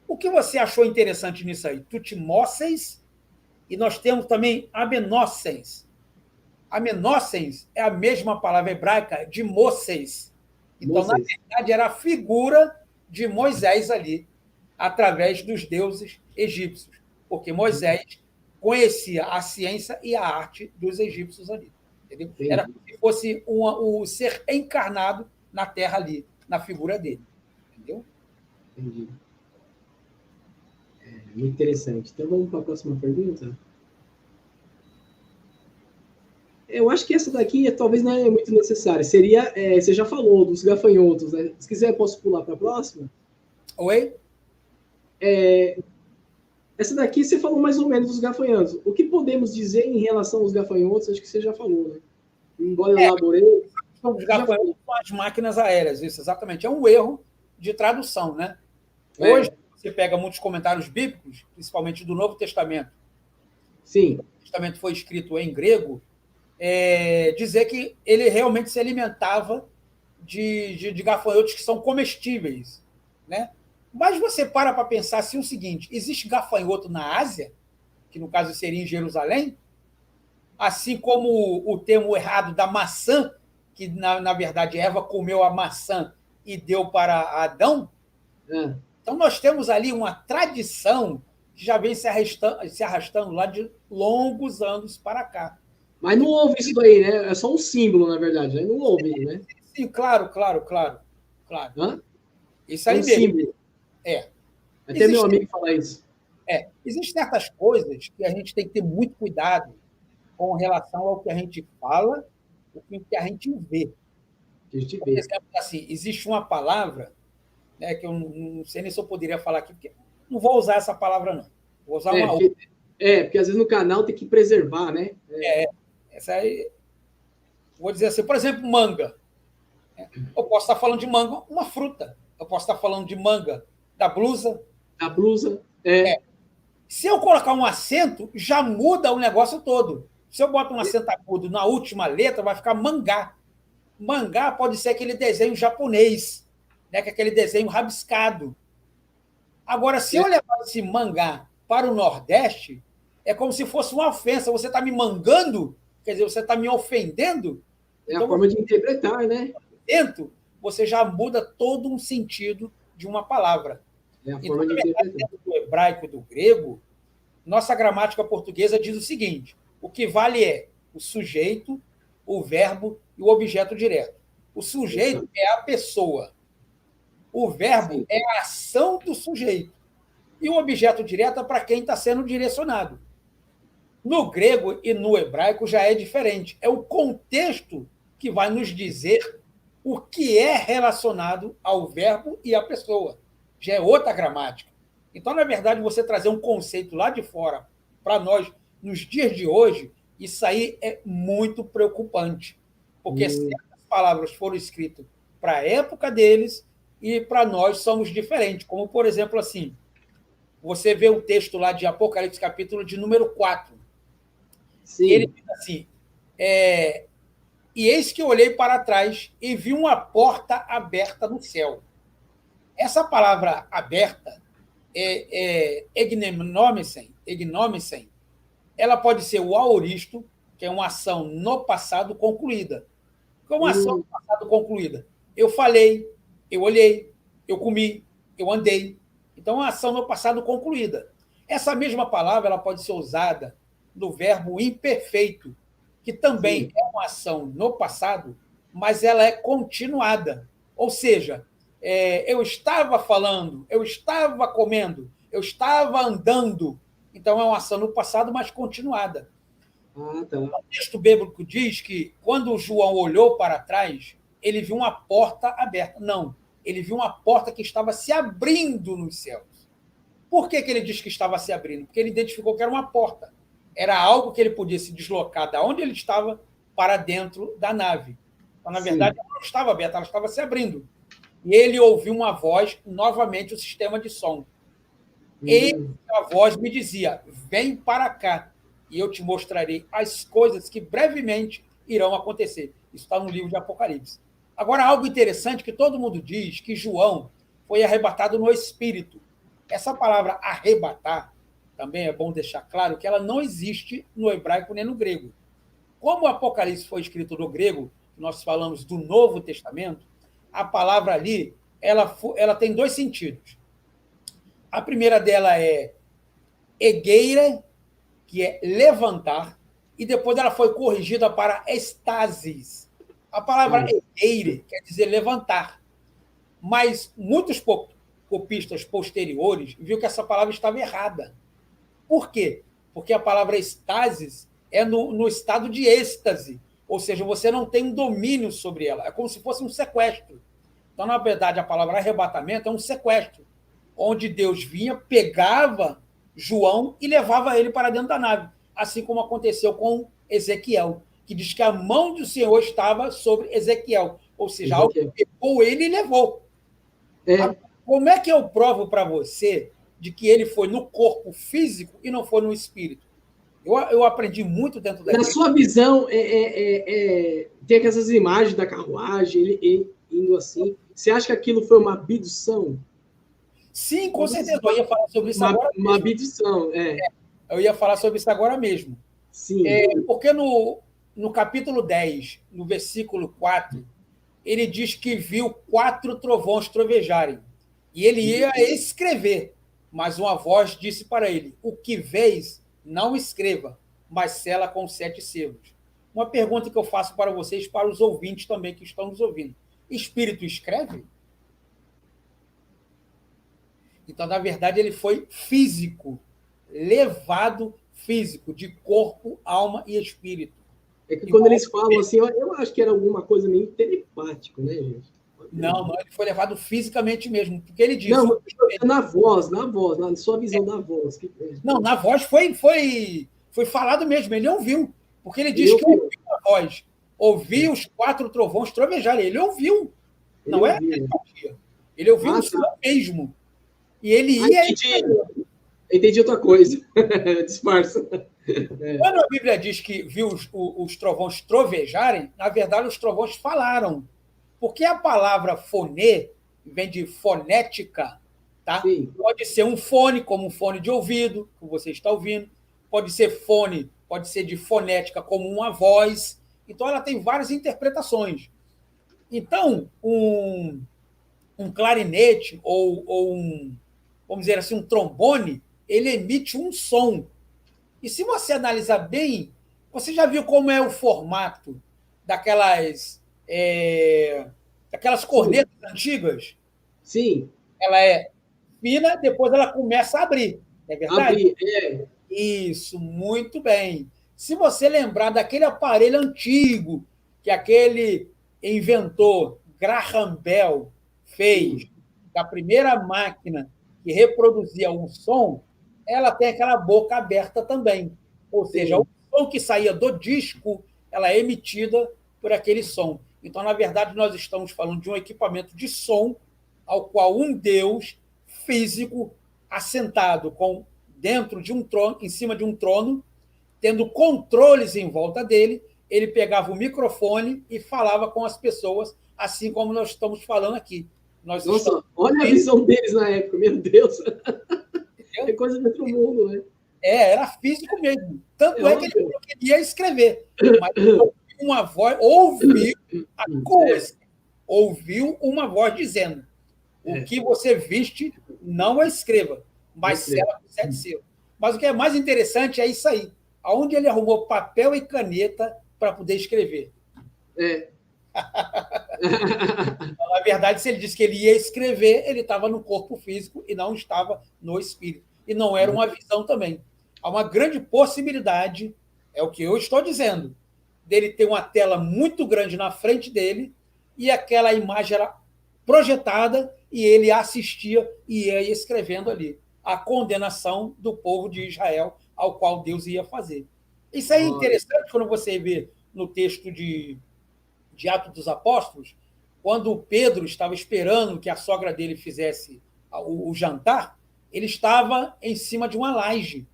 O que você achou interessante nisso aí? Tutmoses, e nós temos também Amenócens. Amenócens é a mesma palavra hebraica de Moses. Então, na verdade, era a figura de Moisés ali, através dos deuses egípcios, porque Moisés conhecia a ciência e a arte dos egípcios ali. Entendeu? Era como se fosse o ser encarnado na terra ali, na figura dele. Entendeu? Entendi. Muito interessante. Então, vamos para a próxima pergunta? Eu acho que essa daqui talvez não é muito necessária. Seria, você já falou dos gafanhotos, né? Se quiser, posso pular para a próxima? Oi? Essa daqui você falou mais ou menos dos gafanhotos. O que podemos dizer em relação aos gafanhotos? Acho que você já falou, né? Embora eu elaborei. Os gafanhotos são as máquinas aéreas, isso, exatamente. É um erro de tradução, né? Hoje, você pega muitos comentários bíblicos, principalmente do Novo Testamento. Sim. O Testamento foi escrito em grego, dizer que ele realmente se alimentava de gafanhotos que são comestíveis, né? Mas você para pensar assim o seguinte: existe gafanhoto na Ásia, que no caso seria em Jerusalém, assim como o termo errado da maçã, que na verdade Eva comeu a maçã e deu para Adão. Então nós temos ali uma tradição que já vem se arrastando lá de longos anos para cá. Mas não houve isso daí, né? É só um símbolo, na verdade. Não houve, né? Sim, claro. Hã? Isso aí mesmo. Símbolo. Até meu amigo fala isso. Existem certas coisas que a gente tem que ter muito cuidado com relação ao que a gente fala, o que a gente vê. Por exemplo, assim, existe uma palavra, né, que eu não sei nem se eu poderia falar aqui, porque não vou usar essa palavra, não. Vou usar uma outra. Porque às vezes no canal tem que preservar, né? Essa aí. Vou dizer assim, por exemplo, manga. Eu posso estar falando de manga, uma fruta. Eu posso estar falando de manga da blusa. Da blusa, Se eu colocar um acento, já muda o negócio todo. Se eu boto um acento agudo na última letra, vai ficar mangá. Mangá pode ser aquele desenho japonês, né, que é aquele desenho rabiscado. Agora, se eu levar esse mangá para o Nordeste, é como se fosse uma ofensa. Você está me mangando? Quer dizer, você está me ofendendo? Então, a forma de interpretar, né? Dentro, você já muda todo um sentido de uma palavra. É a forma de interpretar. Dentro do hebraico e do grego, nossa gramática portuguesa diz o seguinte: o que vale é o sujeito, o verbo e o objeto direto. O sujeito é a pessoa. O verbo Sim. é a ação do sujeito. E o objeto direto é para quem está sendo direcionado. No grego e no hebraico já é diferente. É o contexto que vai nos dizer o que é relacionado ao verbo e à pessoa. Já é outra gramática. Então, na verdade, você trazer um conceito lá de fora para nós, nos dias de hoje, isso aí é muito preocupante. Porque certas palavras foram escritas para a época deles e para nós somos diferentes. Como, por exemplo, assim, você vê o texto lá de Apocalipse, capítulo de número 4. E ele Sim. diz assim: e eis que olhei para trás e vi uma porta aberta no céu. Essa palavra aberta egnomisen, ela pode ser o aoristo, que é uma ação no passado concluída. Como uma ação no passado concluída? Eu falei, eu olhei, eu comi, eu andei. Então, é uma ação no passado concluída. Essa mesma palavra ela pode ser usada no verbo imperfeito, que também Sim. é uma ação no passado, mas ela é continuada. Ou seja, eu estava falando, eu estava comendo, eu estava andando. Então, é uma ação no passado, mas continuada. Ah, tá. O texto bíblico diz que, quando João olhou para trás, ele viu uma porta aberta. Não, ele viu uma porta que estava se abrindo nos céus. Por que ele diz que estava se abrindo? Porque ele identificou que era uma porta. Era algo que ele podia se deslocar da onde ele estava para dentro da nave. Então, na verdade, Sim. ela não estava aberta, ela estava se abrindo. E ele ouviu uma voz, novamente o sistema de som. E a voz me dizia: vem para cá, e eu te mostrarei as coisas que brevemente irão acontecer. Isso está no livro de Apocalipse. Agora, algo interessante que todo mundo diz que João foi arrebatado no Espírito. Essa palavra arrebatar, também é bom deixar claro que ela não existe no hebraico nem no grego. Como o Apocalipse foi escrito no grego, nós falamos do Novo Testamento, a palavra ali ela tem dois sentidos. A primeira dela é egeire, que é levantar, e depois ela foi corrigida para estasis. A palavra egeire quer dizer levantar, mas muitos copistas posteriores viu que essa palavra estava errada. Por quê? Porque a palavra estasis é no estado de êxtase, ou seja, você não tem um domínio sobre ela, é como se fosse um sequestro. Então, na verdade, a palavra arrebatamento é um sequestro, onde Deus vinha, pegava João e levava ele para dentro da nave, assim como aconteceu com Ezequiel, que diz que a mão do Senhor estava sobre Ezequiel, ou seja, algo Ezequiel. pegou ele e levou. É, Como é que eu provo para você de que ele foi no corpo físico e não foi no espírito? Eu aprendi muito dentro da na igreja. sua visão, tem essas imagens da carruagem, ele indo assim. Você acha que aquilo foi uma abdução? Sim, com certeza. Eu ia falar sobre isso agora Uma mesmo. abdução, Eu ia falar sobre isso agora mesmo. sim. Porque no capítulo 10, no versículo 4, ele diz que viu 4 trovões trovejarem. E ele ia escrever, mas uma voz disse para ele: o que vês, não escreva, mas sela com 7 selos. Uma pergunta que eu faço para vocês, para os ouvintes também que estão nos ouvindo: espírito escreve? Então, na verdade, ele foi físico, levado físico, de corpo, alma e espírito. É que quando Igual. eles falam assim, eu acho que era alguma coisa meio telepático, né, gente? Não, ele foi levado fisicamente mesmo, porque ele disse. Não, na voz, na sua visão da voz. Não, na voz foi falado mesmo, ele ouviu, porque ele diz Ele que ouviu ouviu, a voz, ouviu os 4 trovões trovejarem, ele ouviu, ele não é ouviu. telepatia, ele ouviu Ah, no tá. céu mesmo, e ele Ah, ia. entendi outra coisa. Disfarça. Quando a Bíblia diz que viu os trovões trovejarem, na verdade os trovões falaram. Porque a palavra fone vem de fonética, tá? Sim. Pode ser um fone, como um fone de ouvido, que você está ouvindo. Pode ser fone, pode ser de fonética, como uma voz. Então, ela tem várias interpretações. Então, um clarinete ou vamos dizer assim, um trombone, ele emite um som. E se você analisar bem, você já viu como é o formato daquelas, daquelas Sim. cornetas antigas? Sim. Ela é fina, depois ela começa a abrir, não é verdade? Abrir. Isso, muito bem. Se você lembrar daquele aparelho antigo que aquele inventor Graham Bell fez, Sim. da primeira máquina que reproduzia um som, ela tem aquela boca aberta também. Ou seja, o Sim. som que saía do disco, ela é emitida por aquele som. Então, na verdade, nós estamos falando de um equipamento de som ao qual um Deus físico assentado dentro de um trono, em cima de um trono, tendo controles em volta dele, ele pegava o microfone e falava com as pessoas, assim como nós estamos falando aqui. Nós estamos. Nossa, olha a visão deles na época, meu Deus. É Entendeu? coisa de outro mundo, né? Era físico mesmo. É Tanto é que ele óbvio. não queria escrever. Mas ouviu uma voz, ouviu a coisa, ouviu uma voz dizendo: o que você viste, não a escreva, mas sela com 7 selos. Mas o que é mais interessante é isso aí. Aonde ele arrumou papel e caneta para poder escrever. É. Na verdade, se ele disse que ele ia escrever, ele estava no corpo físico e não estava no espírito. E não era uma visão também. Há uma grande possibilidade, é o que eu estou dizendo, dele ter uma tela muito grande na frente dele e aquela imagem era projetada e ele assistia e ia escrevendo ali a condenação do povo de Israel ao qual Deus ia fazer. Isso é interessante quando você vê no texto de Atos dos Apóstolos, quando Pedro estava esperando que a sogra dele fizesse o jantar, ele estava em cima de uma laje.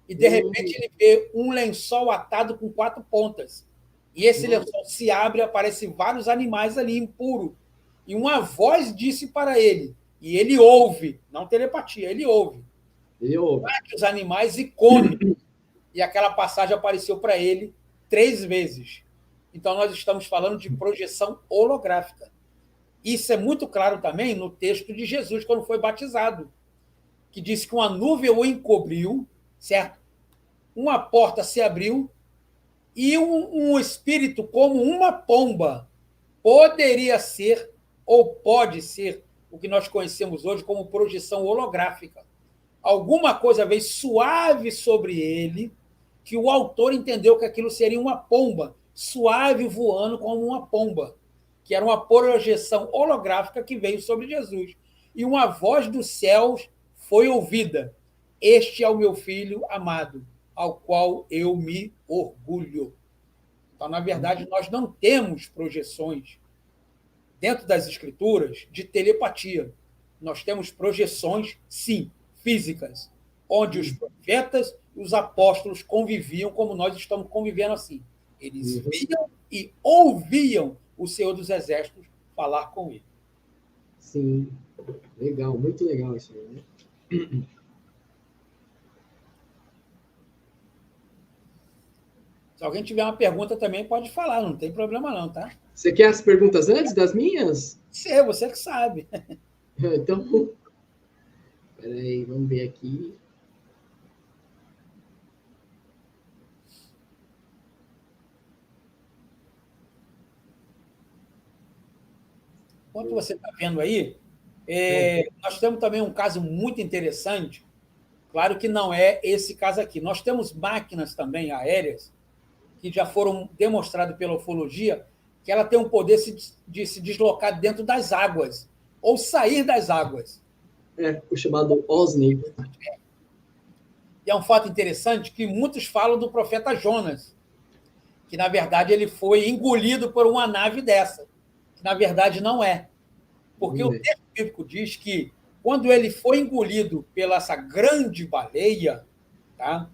E, de repente, ele vê um lençol atado com 4 pontas. E esse lençol se abre e aparecem vários animais ali impuros. E uma voz disse para ele, e ele ouve, não telepatia, ele ouve. Mate os animais e come. E aquela passagem apareceu para ele 3 vezes. Então, nós estamos falando de projeção holográfica. Isso é muito claro também no texto de Jesus, quando foi batizado, que diz que uma nuvem o encobriu, certo? Uma porta se abriu e um espírito como uma pomba poderia ser ou pode ser o que nós conhecemos hoje como projeção holográfica. Alguma coisa veio suave sobre ele, que o autor entendeu que aquilo seria uma pomba, suave voando como uma pomba, que era uma projeção holográfica que veio sobre Jesus. E uma voz dos céus foi ouvida: este é o meu filho amado, ao qual eu me orgulho. Então, na verdade, nós não temos projeções dentro das escrituras de telepatia. Nós temos projeções, sim, físicas, onde os profetas e os apóstolos conviviam como nós estamos convivendo assim. Eles viam e ouviam o Senhor dos Exércitos falar com ele. Sim, legal, muito legal isso aí, né? Se alguém tiver uma pergunta também, pode falar, não tem problema não, tá? Você quer as perguntas antes das minhas? Você que sabe. Então, peraí, vamos ver aqui. Enquanto você está vendo aí, nós temos também um caso muito interessante. Claro que não é esse caso aqui. Nós temos máquinas também aéreas que já foram demonstradas pela ufologia que ela tem um poder de se deslocar dentro das águas ou sair das águas. O chamado OSNI. E é um fato interessante que muitos falam do profeta Jonas, que, na verdade, ele foi engolido por uma nave dessa, que, na verdade, não é. Porque o texto bíblico diz que, quando ele foi engolido pela essa grande baleia, tá?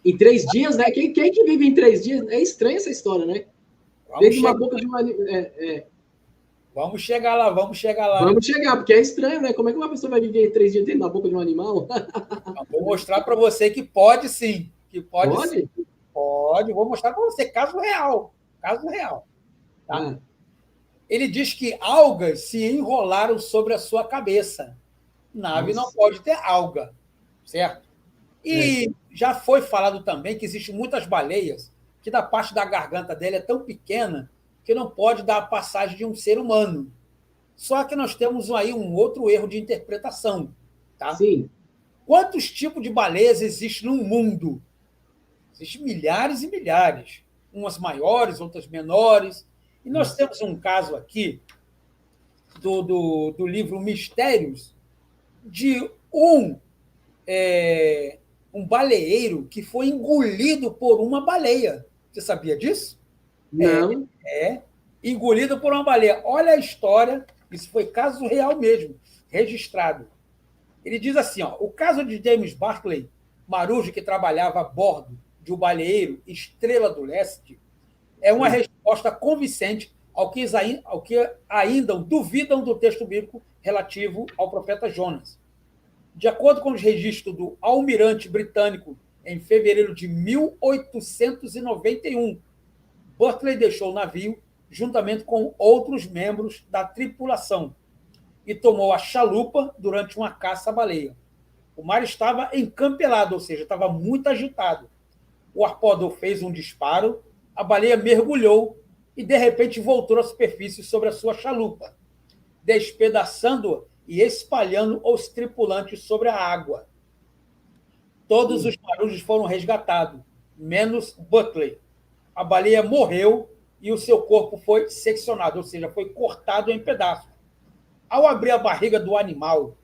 Em 3 dias, né? Quem que vive em 3 dias? É estranha essa história, né? Dentro de uma boca de uma... Vamos chegar lá, vamos chegar lá. Vamos chegar, porque é estranho, né? Como é que uma pessoa vai viver 3 dias dentro da boca de um animal? Vou mostrar para você que pode sim. Que pode? Sim. Pode, vou mostrar para você. Caso real. Caso real. Tá? Ele diz que algas se enrolaram sobre a sua cabeça. Nave não pode ter alga, certo? E já foi falado também que existem muitas baleias que da parte da garganta dela é tão pequena que não pode dar a passagem de um ser humano. Só que nós temos aí um outro erro de interpretação. Tá? Sim. Quantos tipos de baleias existem no mundo? Existem milhares e milhares. Umas maiores, outras menores. E nós temos um caso aqui do livro Mistérios de um baleeiro que foi engolido por uma baleia. Você sabia disso? Não. Engolido por uma baleia. Olha a história, isso foi caso real mesmo, registrado. Ele diz assim, ó, o caso de James Barclay Marujo, que trabalhava a bordo de um baleeiro Estrela do Leste, é uma resposta convincente ao que ainda duvidam do texto bíblico relativo ao profeta Jonas. De acordo com os registros do almirante britânico, em fevereiro de 1891, Barclay deixou o navio juntamente com outros membros da tripulação e tomou a chalupa durante uma caça à baleia. O mar estava encampelado, ou seja, estava muito agitado. O arpoador fez um disparo, a baleia mergulhou e, de repente, voltou à superfície sobre a sua chalupa, despedaçando-a e espalhando os tripulantes sobre a água. Todos os marujos foram resgatados, menos Barclay. A baleia morreu e o seu corpo foi seccionado, ou seja, foi cortado em pedaços. Ao abrir a barriga do animal,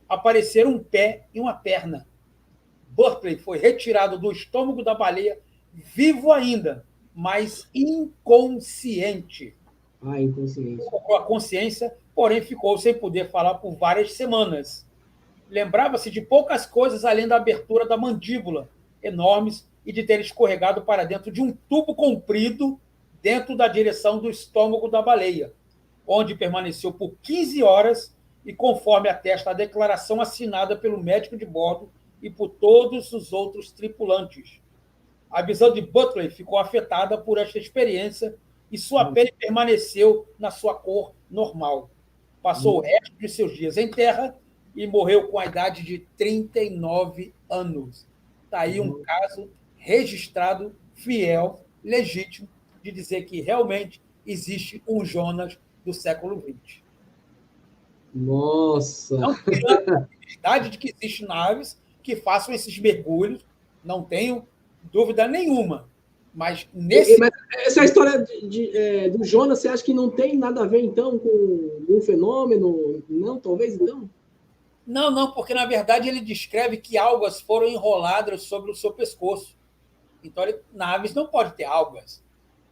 apareceram um pé e uma perna. Barclay foi retirado do estômago da baleia, vivo ainda, mas inconsciente. Inconsciente. Cobrou a consciência, porém ficou sem poder falar por várias semanas. Lembrava-se de poucas coisas além da abertura da mandíbula, enormes, e de ter escorregado para dentro de um tubo comprido dentro da direção do estômago da baleia, onde permaneceu por 15 horas e, conforme atesta a declaração assinada pelo médico de bordo e por todos os outros tripulantes. A visão de Barclay ficou afetada por esta experiência e sua pele permaneceu na sua cor normal. Passou o resto de seus dias em terra e morreu com a idade de 39 anos. Está aí um caso registrado, fiel, legítimo, de dizer que realmente existe um Jonas do século XX. Nossa! Não tenho a possibilidade de que existem naves que façam esses mergulhos, não tenho dúvida nenhuma. Mas Mas essa história do Jonas, você acha que não tem nada a ver, então, com um fenômeno? Não, talvez, então? Não, porque, na verdade, ele descreve que algas foram enroladas sobre o seu pescoço. Então, naves não podem ter algas.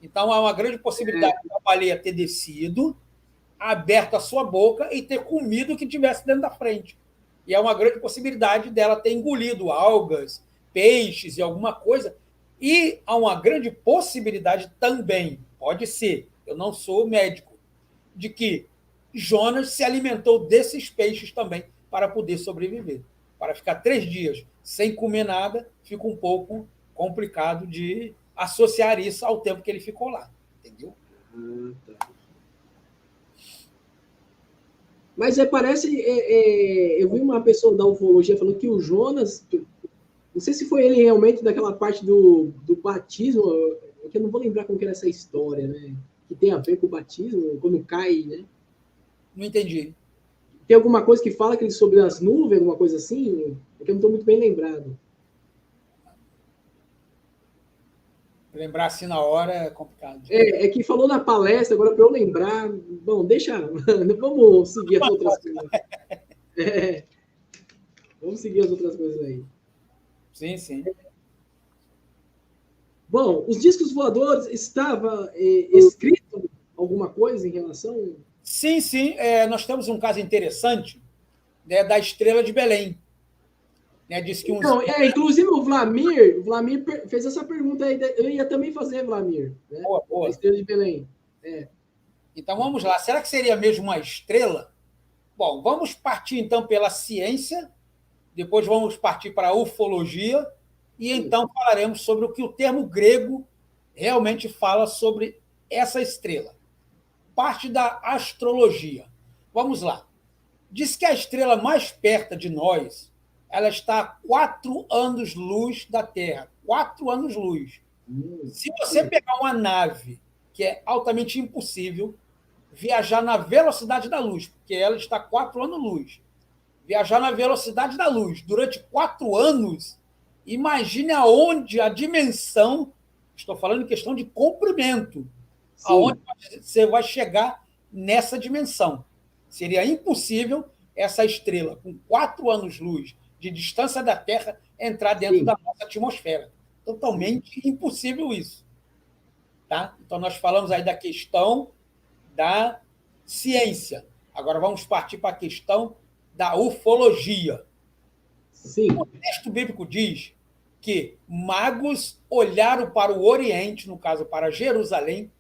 Então, há uma grande possibilidade da baleia ter descido, aberto a sua boca e ter comido o que tivesse dentro da frente. E é uma grande possibilidade dela ter engolido algas, peixes e alguma coisa. E há uma grande possibilidade também, pode ser, eu não sou médico, de que Jonas se alimentou desses peixes também para poder sobreviver. Para ficar 3 dias sem comer nada, fica um pouco complicado de associar isso ao tempo que ele ficou lá. Entendeu? Tá. Mas parece... eu vi uma pessoa da ufologia falando que o Jonas... Não sei se foi ele realmente daquela parte do batismo, que eu não vou lembrar como que era essa história, né? Que tem a ver com o batismo, quando cai, né? Não entendi. Tem alguma coisa que fala que ele sobre as nuvens, alguma coisa assim? É que eu não estou muito bem lembrado. Lembrar assim na hora é complicado. É que falou na palestra, agora para eu lembrar... Bom, deixa... Vamos seguir as outras coisas. Vamos seguir as outras coisas aí. Sim. Bom, os discos voadores, estava escrito alguma coisa em relação... Sim. Nós temos um caso interessante, né, da Estrela de Belém. Né, disse que Não, inclusive o Vlamir fez essa pergunta aí, eu ia também fazer, Vlamir. Né? Boa. A Estrela de Belém. Então vamos lá, será que seria mesmo uma estrela? Bom, vamos partir então pela ciência, depois vamos partir para a ufologia, e então falaremos sobre o que o termo grego realmente fala sobre essa estrela. Parte da astrologia. Vamos lá. Diz que a estrela mais perto de nós ela está a 4 anos-luz da Terra. 4 anos-luz. Se você pegar uma nave, que é altamente impossível, viajar na velocidade da luz, porque ela está a 4 anos-luz, viajar na velocidade da luz durante 4 anos, imagine aonde a dimensão, estou falando em questão de comprimento, Sim. aonde você vai chegar nessa dimensão. Seria impossível essa estrela, com 4 anos-luz de distância da Terra, entrar dentro Sim. da nossa atmosfera. Totalmente impossível isso. Tá? Então, nós falamos aí da questão da ciência. Agora vamos partir para a questão da ufologia. Sim. O texto bíblico diz que magos olharam para o Oriente, no caso para Jerusalém,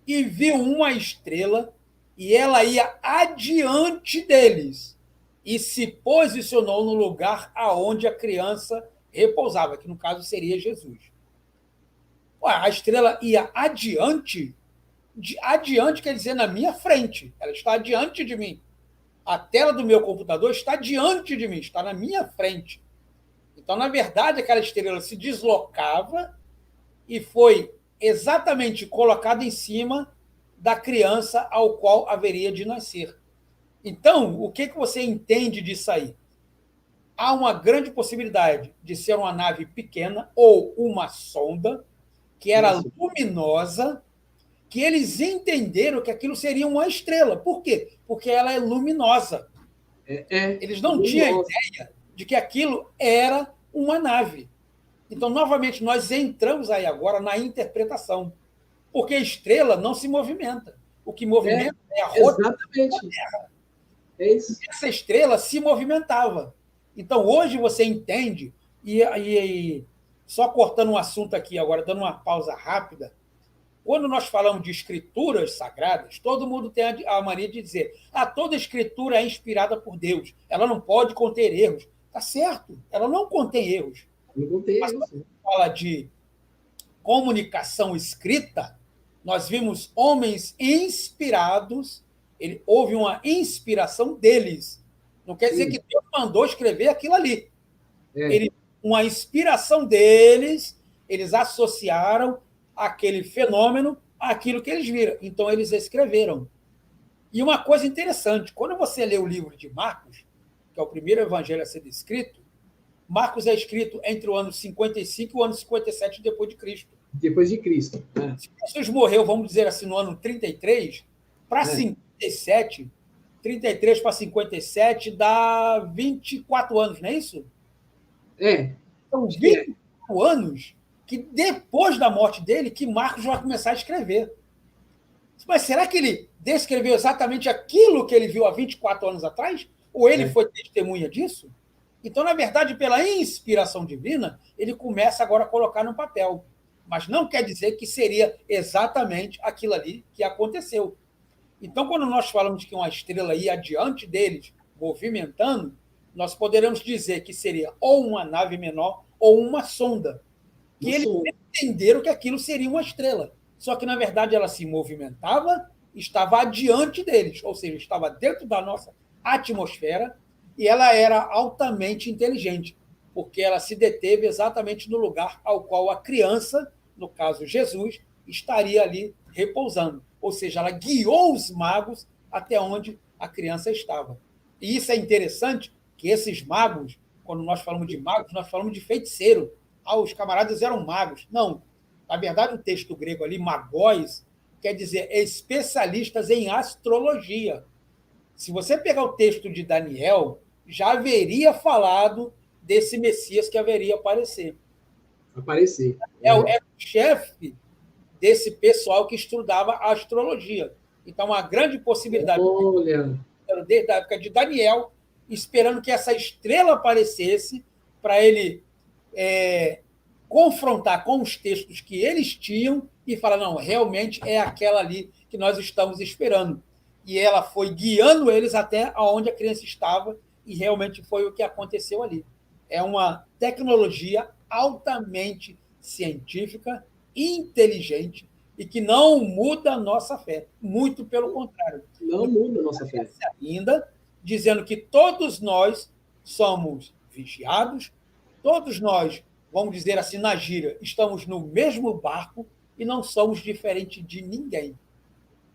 e viu uma estrela e ela ia adiante deles e se posicionou no lugar aonde a criança repousava, que no caso seria Jesus. A estrela ia adiante, adiante quer dizer na minha frente, ela está adiante de mim. A tela do meu computador está diante de mim, está na minha frente. Então, na verdade, aquela estrela se deslocava e foi exatamente colocada em cima da criança ao qual haveria de nascer. Então, o que você entende disso aí? Há uma grande possibilidade de ser uma nave pequena ou uma sonda que era luminosa, que eles entenderam que aquilo seria uma estrela. Por quê? Porque ela é luminosa. Eles não tinham ideia de que aquilo era uma nave. Então, novamente, nós entramos aí agora na interpretação. Porque a estrela não se movimenta. O que movimenta é a rotação da Terra. Essa estrela se movimentava. Então, hoje você entende, e só cortando um assunto aqui agora, dando uma pausa rápida, quando nós falamos de escrituras sagradas, todo mundo tem a mania de dizer toda escritura é inspirada por Deus, ela não pode conter erros. Está certo, ela não contém erros. Não contém erros. Mas quando fala de comunicação escrita, nós vimos homens inspirados, houve uma inspiração deles. Não quer dizer que Deus mandou escrever aquilo ali. Uma inspiração deles, eles associaram aquele fenômeno àquilo que eles viram. Então, eles escreveram. E uma coisa interessante, quando você lê o livro de Marcos, que é o primeiro evangelho a ser escrito, Marcos é escrito entre o ano 55 e o ano 57 depois de Cristo. Depois de Cristo. Se Jesus morreu, vamos dizer assim, no ano 33, para 57, 33 para 57 dá 24 anos, não é isso? São 24 anos que depois da morte dele, que Marcos vai começar a escrever. Mas será que ele descreveu exatamente aquilo que ele viu há 24 anos atrás? Ou ele foi testemunha disso? Então, na verdade, pela inspiração divina, ele começa agora a colocar no papel. Mas não quer dizer que seria exatamente aquilo ali que aconteceu. Então, quando nós falamos que uma estrela ia adiante deles, movimentando, nós poderemos dizer que seria ou uma nave menor ou uma sonda. Que eles entenderam que aquilo seria uma estrela. Só que, na verdade, ela se movimentava, estava adiante deles, ou seja, estava dentro da nossa atmosfera e ela era altamente inteligente, porque ela se deteve exatamente no lugar ao qual a criança, no caso Jesus, estaria ali repousando. Ou seja, ela guiou os magos até onde a criança estava. E isso é interessante, que esses magos, quando nós falamos de magos, nós falamos de feiticeiro. Os camaradas eram magos. Não. Na verdade, o texto grego ali, magóis, quer dizer especialistas em astrologia. Se você pegar o texto de Daniel, já haveria falado desse Messias que haveria aparecer. É o chefe desse pessoal que estudava a astrologia. Então, uma grande possibilidade, desde a época de Daniel, esperando que essa estrela aparecesse para ele confrontar com os textos que eles tinham e falar, não, realmente é aquela ali que nós estamos esperando. E ela foi guiando eles até onde a criança estava e realmente foi o que aconteceu ali. É uma tecnologia altamente científica, inteligente e que não muda a nossa fé. Muito pelo contrário. Não muda a nossa fé. Ainda dizendo que todos nós somos vigiados, todos nós, vamos dizer assim, na gíria, estamos no mesmo barco e não somos diferentes de ninguém.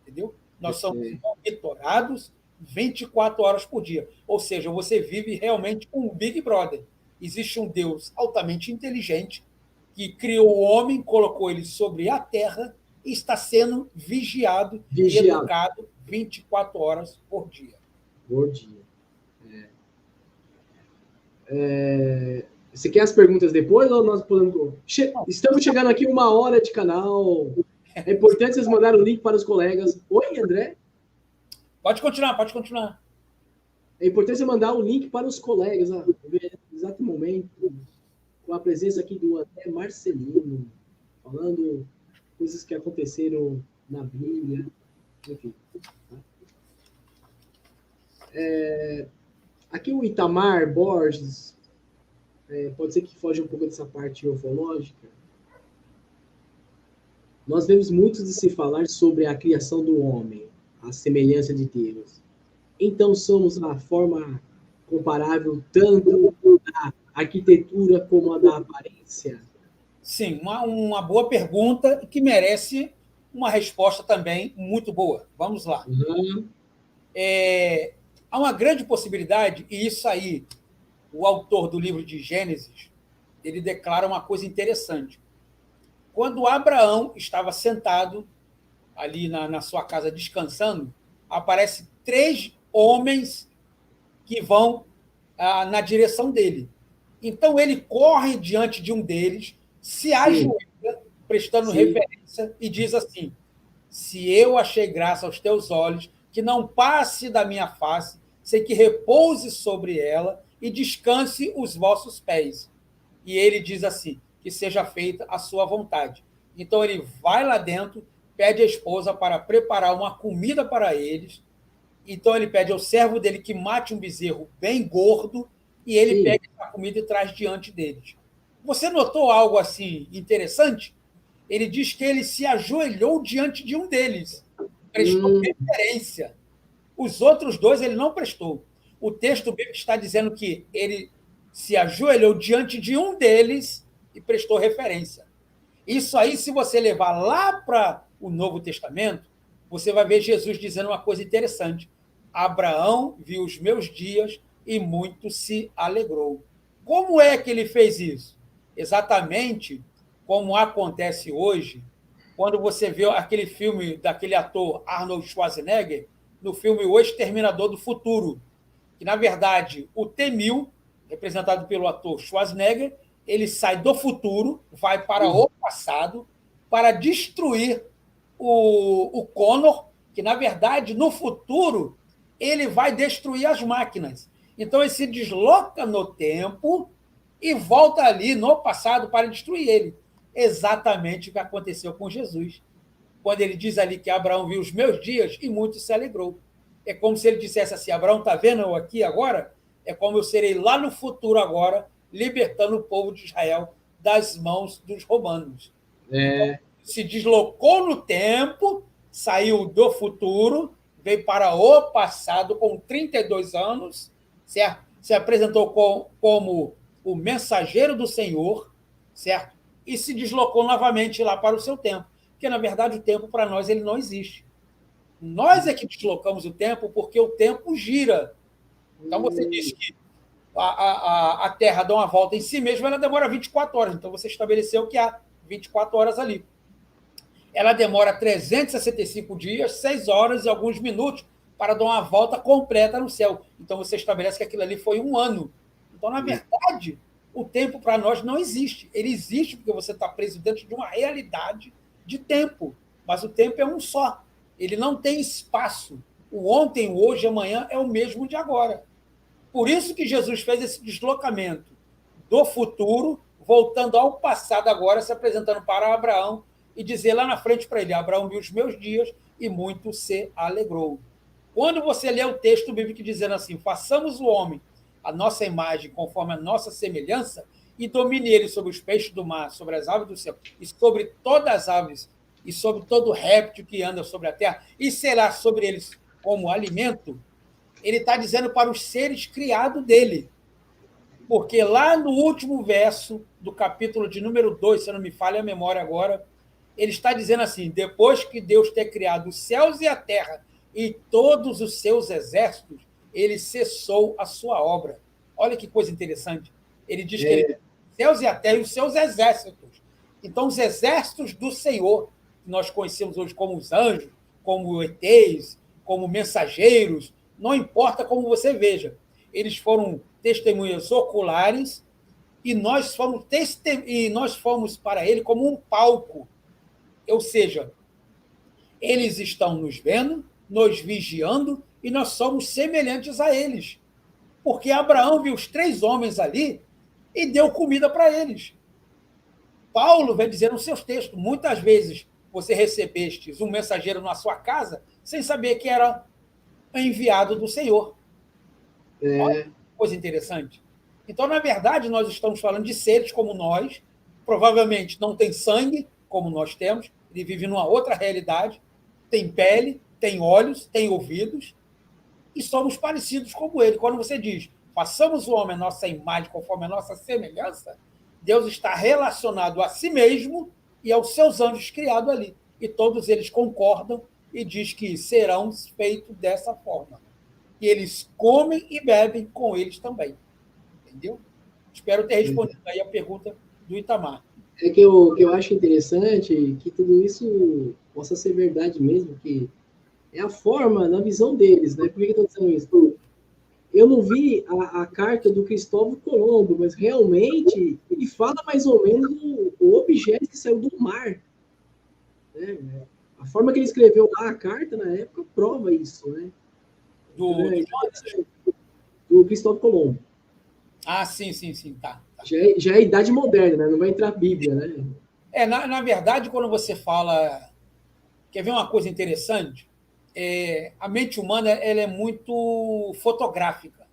Entendeu? Nós somos monitorados 24 horas por dia. Ou seja, você vive realmente um Big Brother. Existe um Deus altamente inteligente que criou o homem, colocou ele sobre a terra e está sendo vigiado. E educado 24 horas por dia. Por dia. Você quer as perguntas depois ou nós podemos... Estamos chegando aqui 1 hora de canal. É importante vocês mandarem o link para os colegas. Oi, André? Pode continuar, pode continuar. É importante você mandar o link para os colegas. No exato momento, com a presença aqui do André Marcelino, falando coisas que aconteceram na Bíblia. Enfim. Aqui o Itamar Borges, pode ser que foge um pouco dessa parte ufológica. Nós vemos muito de se falar sobre a criação do homem, a semelhança de Deus. Então, somos a forma comparável tanto da arquitetura como a da aparência? Sim, uma boa pergunta que merece uma resposta também muito boa. Vamos lá. Uhum. Há uma grande possibilidade, e isso aí, o autor do livro de Gênesis, ele declara uma coisa interessante. Quando Abraão estava sentado ali na sua casa descansando, aparecem 3 homens que vão na direção dele. Então, ele corre diante de um deles, se ajoelha, prestando reverência, e diz assim: se eu achei graça aos teus olhos, que não passe da minha face, sem que repouse sobre ela e descanse os vossos pés. E ele diz assim: que seja feita a sua vontade. Então, ele vai lá dentro, pede à esposa para preparar uma comida para eles. Então, ele pede ao servo dele que mate um bezerro bem gordo e ele pega essa comida e traz diante deles. Você notou algo assim interessante? Ele diz que ele se ajoelhou diante de um deles, prestou reverência. Os outros 2 ele não prestou. O texto bíblico está dizendo que ele se ajoelhou diante de um deles e prestou referência. Isso aí, se você levar lá para o Novo Testamento, você vai ver Jesus dizendo uma coisa interessante. Abraão viu os meus dias e muito se alegrou. Como é que ele fez isso? Exatamente como acontece hoje, quando você vê aquele filme daquele ator Arnold Schwarzenegger, no filme O Exterminador do Futuro, que, na verdade, o T-1000, representado pelo ator Schwarzenegger, ele sai do futuro, vai para o passado, para destruir o Connor, que, na verdade, no futuro, ele vai destruir as máquinas. Então, ele se desloca no tempo e volta ali no passado para destruir ele. Exatamente o que aconteceu com Jesus. Quando ele diz ali que Abraão viu os meus dias e muito se alegrou. É como se ele dissesse assim: Abraão, está vendo eu aqui agora? É como eu serei lá no futuro agora, libertando o povo de Israel das mãos dos romanos. Então, se deslocou no tempo, saiu do futuro, veio para o passado com 32 anos, certo? Se apresentou como o mensageiro do Senhor, certo? E se deslocou novamente lá para o seu tempo. Porque, na verdade, o tempo para nós ele não existe. Nós é que deslocamos o tempo porque o tempo gira. Então, você diz que a Terra dá uma volta em si mesma, ela demora 24 horas. Então, você estabeleceu que há 24 horas ali. Ela demora 365 dias, 6 horas e alguns minutos para dar uma volta completa no céu. Então, você estabelece que aquilo ali foi 1 ano. Então, na verdade, o tempo para nós não existe. Ele existe porque você está preso dentro de uma realidade de tempo. Mas o tempo é um só. Ele não tem espaço. O ontem, o hoje e amanhã é o mesmo de agora. Por isso que Jesus fez esse deslocamento do futuro, voltando ao passado agora, se apresentando para Abraão e dizer lá na frente para ele: Abraão viu os meus dias e muito se alegrou. Quando você lê o texto bíblico dizendo assim: façamos o homem a nossa imagem conforme a nossa semelhança e domine ele sobre os peixes do mar, sobre as aves do céu e sobre todas as aves e sobre todo réptil que anda sobre a terra e será sobre eles como alimento, ele está dizendo para os seres criados dele. Porque lá no último verso do capítulo de número 2, se não me falha a memória agora, ele está dizendo assim: depois que Deus ter criado os céus e a terra e todos os seus exércitos, ele cessou a sua obra. Olha que coisa interessante. Ele diz que ele criou os céus e a terra e os seus exércitos. Então, os exércitos do Senhor, que nós conhecemos hoje como os anjos, como ETs, como mensageiros, não importa como você veja, eles foram testemunhas oculares e nós fomos para ele como um palco. Ou seja, eles estão nos vendo, nos vigiando e nós somos semelhantes a eles. Porque Abraão viu os 3 homens ali e deu comida para eles. Paulo vai dizer nos seus textos, muitas vezes você recebestes um mensageiro na sua casa sem saber que era enviado do Senhor. Olha que coisa interessante. Então, na verdade, nós estamos falando de seres como nós, provavelmente não tem sangue, como nós temos, ele vive numa outra realidade, tem pele, tem olhos, tem ouvidos, e somos parecidos como ele. Quando você diz, façamos o homem a nossa imagem, conforme a nossa semelhança, Deus está relacionado a si mesmo e aos seus anjos criados ali. E todos eles concordam e diz que serão feitos dessa forma. E eles comem e bebem com eles também. Entendeu? Espero ter respondido aí a pergunta do Itamar. Que eu acho interessante que tudo isso possa ser verdade mesmo, que é a forma, na visão deles, né? Por que eu estou dizendo isso? Eu não vi a carta do Cristóvão Colombo, mas realmente ele fala mais ou menos o objeto que saiu do mar. Né? A forma que ele escreveu lá a carta, na época, prova isso, né? Do Cristóvão Colombo. Ah, sim, tá. Já é a idade moderna, né? Não vai entrar a Bíblia, né? Na verdade, quando você fala... Quer ver uma coisa interessante? A mente humana ela é muito fotográfica.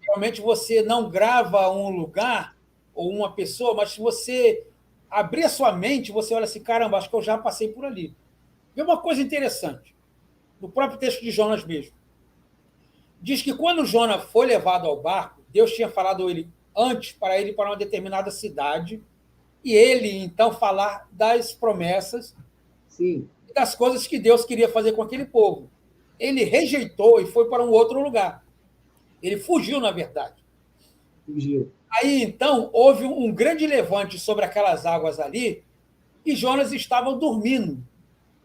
Realmente você não grava um lugar ou uma pessoa, mas se você abrir a sua mente, você olha assim, caramba, acho que eu já passei por ali. Vê uma coisa interessante, no próprio texto de Jonas mesmo. Diz que quando Jonas foi levado ao barco, Deus tinha falado ele antes para ele ir para uma determinada cidade e ele, então, falar das promessas Sim. e das coisas que Deus queria fazer com aquele povo. Ele rejeitou e foi para um outro lugar. Ele fugiu, na verdade. Fugiu. Aí, então, houve um grande levante sobre aquelas águas ali e Jonas estava dormindo,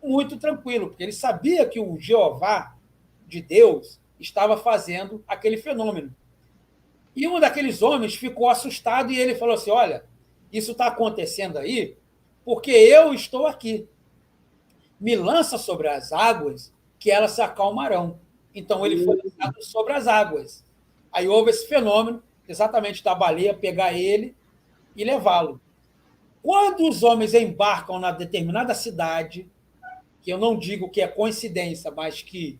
muito tranquilo, porque ele sabia que o Jeová de Deus estava fazendo aquele fenômeno. E um daqueles homens ficou assustado e ele falou assim, olha, isso está acontecendo aí porque eu estou aqui. Me lança sobre as águas que elas se acalmarão. Então ele foi lançado sobre as águas. Aí houve esse fenômeno, exatamente da baleia pegar ele e levá-lo. Quando os homens embarcam na determinada cidade, que eu não digo que é coincidência, mas que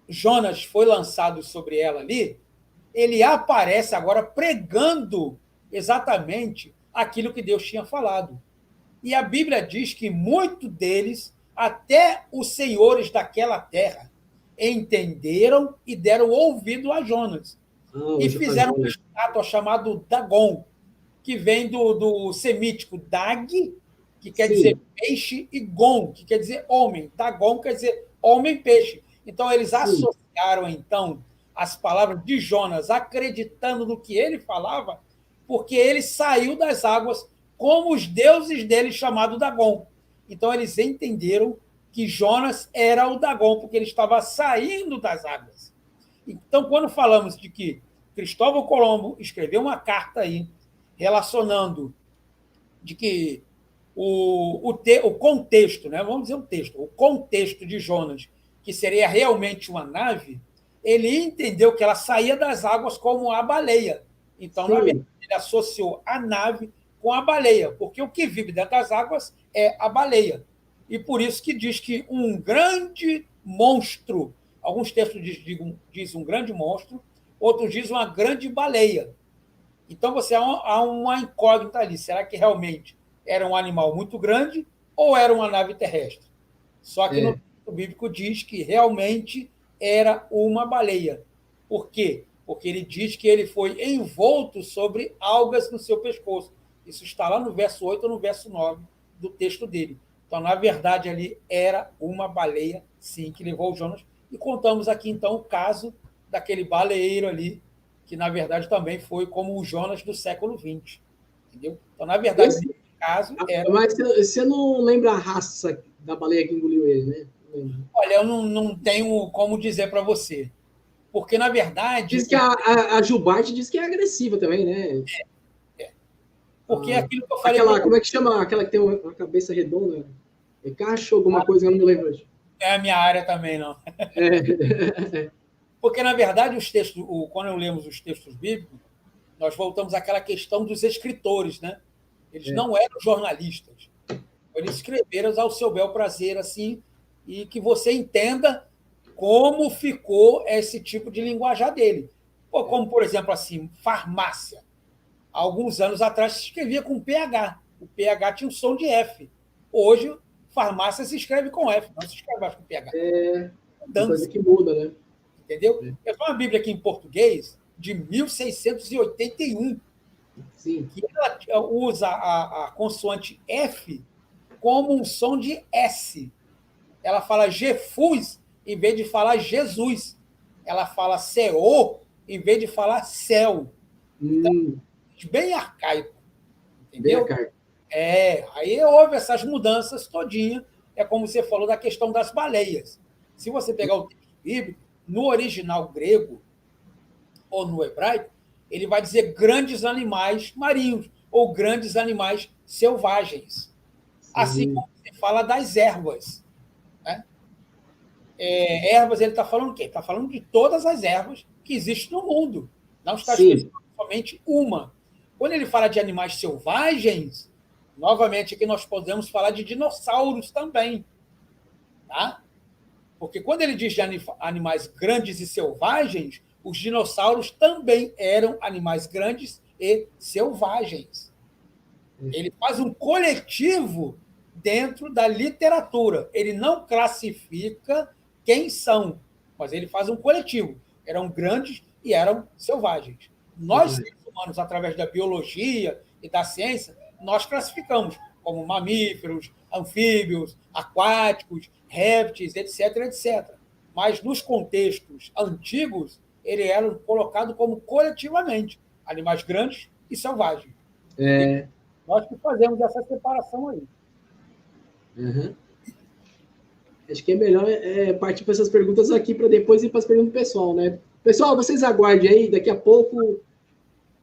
Jonas foi lançado sobre ela ali, ele aparece agora pregando exatamente aquilo que Deus tinha falado. E a Bíblia diz que muitos deles, até os senhores daquela terra, entenderam e deram ouvido a Jonas. E fizeram uma estátua chamada Dagon, que vem do semítico Dag, que quer dizer peixe, e Gon, que quer dizer homem. Dagon quer dizer homem-peixe. Então, eles associaram, então, as palavras de Jonas, acreditando no que ele falava, porque ele saiu das águas como os deuses dele, chamado Dagon. Então, eles entenderam que Jonas era o Dagon, porque ele estava saindo das águas. Então, quando falamos de que Cristóvão Colombo escreveu uma carta aí, relacionando de que o contexto, né? Vamos dizer o texto, o contexto de Jonas, que seria realmente uma nave, ele entendeu que ela saía das águas como a baleia. Então, na verdade, ele associou a nave com a baleia, porque o que vive dentro das águas é a baleia. E por isso que diz que um grande monstro, alguns textos dizem um grande monstro, outros dizem uma grande baleia. Então, há uma incógnita ali. Será que realmente era um animal muito grande ou era uma nave terrestre? Só que no texto bíblico diz que realmente era uma baleia. Por quê? porque ele diz que ele foi envolto sobre algas no seu pescoço. Isso está lá no verso 8 ou no verso 9 do texto dele. Então, na verdade, ali era uma baleia, sim, que levou o Jonas. E contamos aqui, então, o caso daquele baleeiro ali, que, na verdade, também foi como o Jonas do século XX. Entendeu? Então, na verdade, Esse, nesse caso, era... mas você não lembra a raça da baleia que engoliu ele, né? Olha, eu não tenho como dizer para você. Porque, na verdade, Diz que a Jubarte diz que é agressiva também, né? porque é aquilo que eu falei para Aquela, você, como é que chama? Aquela que tem uma cabeça redonda? É cacho alguma coisa, eu não me lembro hoje. é a minha área também, não. É. Porque, na verdade, os textos, quando lemos os textos bíblicos, nós voltamos àquela questão dos escritores, né? Eles É. não eram jornalistas. Eles escreveram ao seu bel prazer, assim, e que você entenda como ficou esse tipo de linguajar dele. Pô, como, por exemplo, assim, farmácia. Há alguns anos atrás se escrevia com PH. O PH tinha um som de F. Hoje, farmácia se escreve com F, não se escreve mais com PH. Tem coisa Mudança, que muda, né? entendeu? Eu tenho uma Bíblia aqui em português de 1681, Sim. que ela usa a consoante F como um som de S. Ela fala Jefus em vez de falar Jesus. Ela fala Ceo em vez de falar céu. Então, Hum, bem arcaico, bem a entendeu? carta. Aí houve essas mudanças todinha. É como você falou da questão das baleias. Se você pegar o texto bíblico, no original grego ou no hebraico, ele vai dizer grandes animais marinhos ou grandes animais selvagens. Assim Sim. como se fala das ervas. Né? Ervas, ele está falando o quê? Está falando de todas as ervas que existem no mundo. Não está Sim. especificando somente uma. Quando ele fala de animais selvagens, novamente aqui nós podemos falar de dinossauros também. Tá? Porque quando ele diz de animais grandes e selvagens, os dinossauros também eram animais grandes e selvagens. Ele faz um coletivo dentro da literatura. Ele não classifica quem são, mas ele faz um coletivo. Eram grandes e eram selvagens. Nós, Selvagem. seres humanos, através da biologia e da ciência, nós classificamos como mamíferos, anfíbios, aquáticos, répteis, etc, etc. Mas nos contextos antigos, ele era colocado como coletivamente animais grandes e selvagens. É. Nós que fazemos essa separação aí. Uhum. Acho que é melhor partir para essas perguntas aqui para depois ir para as perguntas do pessoal, né? Pessoal, vocês aguardem aí, daqui a pouco,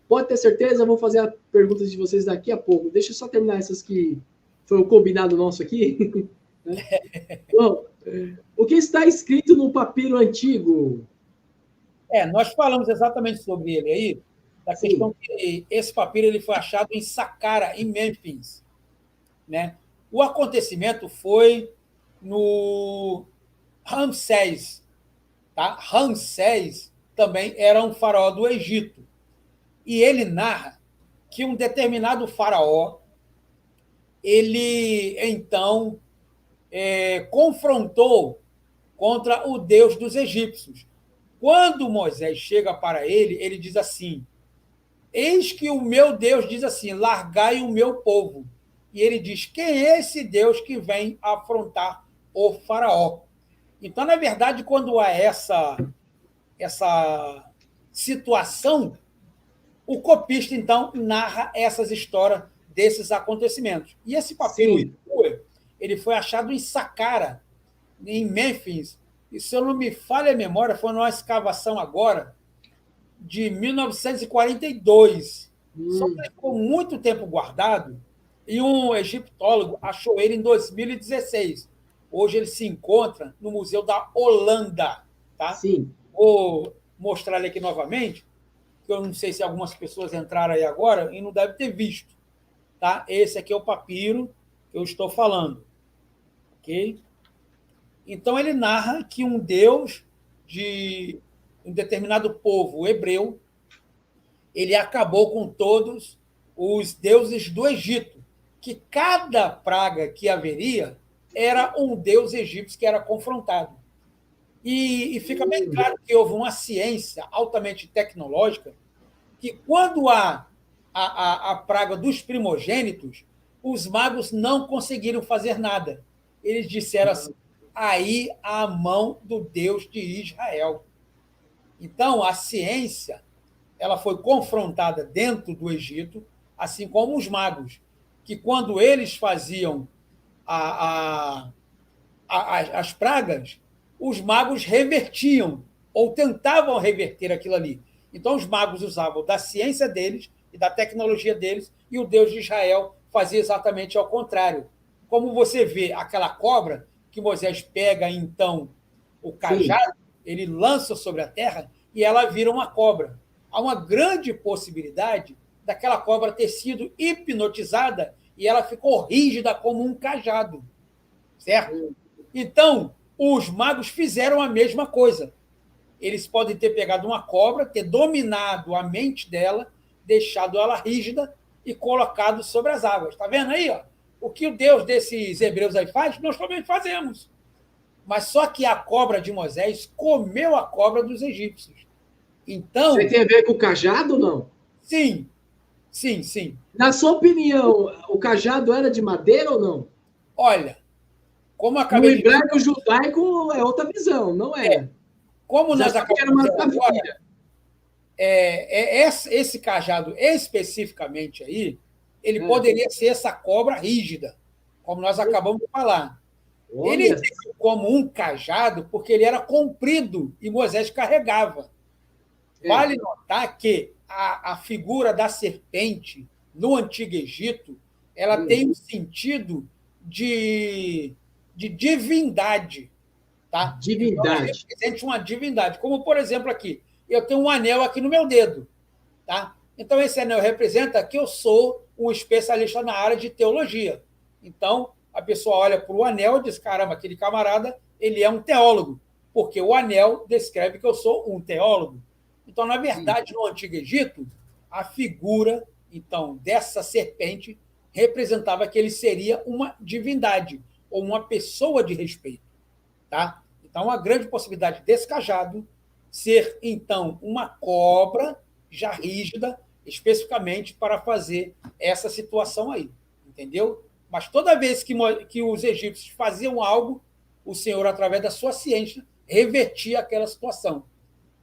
pode ter certeza, vou fazer as perguntas de vocês daqui a pouco. Deixa eu só terminar essas que foi o combinado nosso aqui. Né? Bom, o que está escrito no papiro antigo? Nós falamos exatamente sobre ele aí, da Sim. questão que esse papiro ele foi achado em Saqqara, em Mênfis. Né? O acontecimento foi no Ramsés. Tá? Ramsés também era um faraó do Egito. E ele narra que um determinado faraó, ele então confrontou contra o Deus dos egípcios. Quando Moisés chega para ele, ele diz assim: eis que o meu Deus diz assim, largai o meu povo. E ele diz, quem é esse Deus que vem afrontar o faraó? Então, na verdade, quando há essa situação, o copista, então, narra essas histórias desses acontecimentos. E esse papiro, Sim. ele foi achado em Saqqara, em Mênfis, e se eu não me falha a memória, foi numa escavação agora, de 1942. Só que ele ficou muito tempo guardado e um egiptólogo achou ele em 2016. Hoje ele se encontra no Museu da Holanda. Tá? Sim. Vou mostrar ele aqui novamente, que eu não sei se algumas pessoas entraram aí agora e não devem ter visto. Tá? Esse aqui é o papiro que eu estou falando. Ok? Então ele narra que um deus de um determinado povo hebreu, ele acabou com todos os deuses do Egito, que cada praga que haveria era um deus egípcio que era confrontado. E fica bem claro que houve uma ciência altamente tecnológica que, quando a praga dos primogênitos, os magos não conseguiram fazer nada. Eles disseram assim: aí a mão do Deus de Israel. Então, a ciência ela foi confrontada dentro do Egito, assim como os magos, que quando eles faziam a, as pragas, os magos revertiam ou tentavam reverter aquilo ali. Então, os magos usavam da ciência deles e da tecnologia deles, e o Deus de Israel fazia exatamente ao contrário. Como você vê aquela cobra que Moisés pega, então, o cajado, ele lança sobre a terra e ela vira uma cobra. Há uma grande possibilidade daquela cobra ter sido hipnotizada e ela ficou rígida como um cajado, certo? Então, os magos fizeram a mesma coisa. Eles podem ter pegado uma cobra, ter dominado a mente dela, deixado ela rígida e colocado sobre as águas. Está vendo aí? Ó? O que o Deus desses hebreus aí faz, nós também fazemos. Mas só que a cobra de Moisés comeu a cobra dos egípcios. Então. Você tem a ver com o cajado ou não? Sim, sim, sim. Na sua opinião, o cajado era de madeira ou não? Olha, como acabei no hebraico judaico é outra visão, não é? Como nós acabamos de dizer agora, esse cajado especificamente aí, ele poderia ser essa cobra rígida, como nós acabamos de falar. Olha. Ele veio como um cajado porque ele era comprido e Moisés carregava. Vale notar que a figura da serpente no Antigo Egito ela tem um sentido de divindade. Tá? Divindade. Então, ela representa uma divindade. Como, por exemplo, aqui. Eu tenho um anel aqui no meu dedo. Tá? Então, esse anel representa que eu sou um especialista na área de teologia. Então, a pessoa olha para o anel e diz: caramba, aquele camarada, ele é um teólogo, porque o anel descreve que eu sou um teólogo. Então, na verdade, no Antigo Egito, a figura então dessa serpente representava que ele seria uma divindade ou uma pessoa de respeito. Tá? Então, uma grande possibilidade desse cajado ser, então, uma cobra já rígida, especificamente para fazer essa situação aí. Entendeu? Mas toda vez que os egípcios faziam algo, o Senhor, através da sua ciência, revertia aquela situação.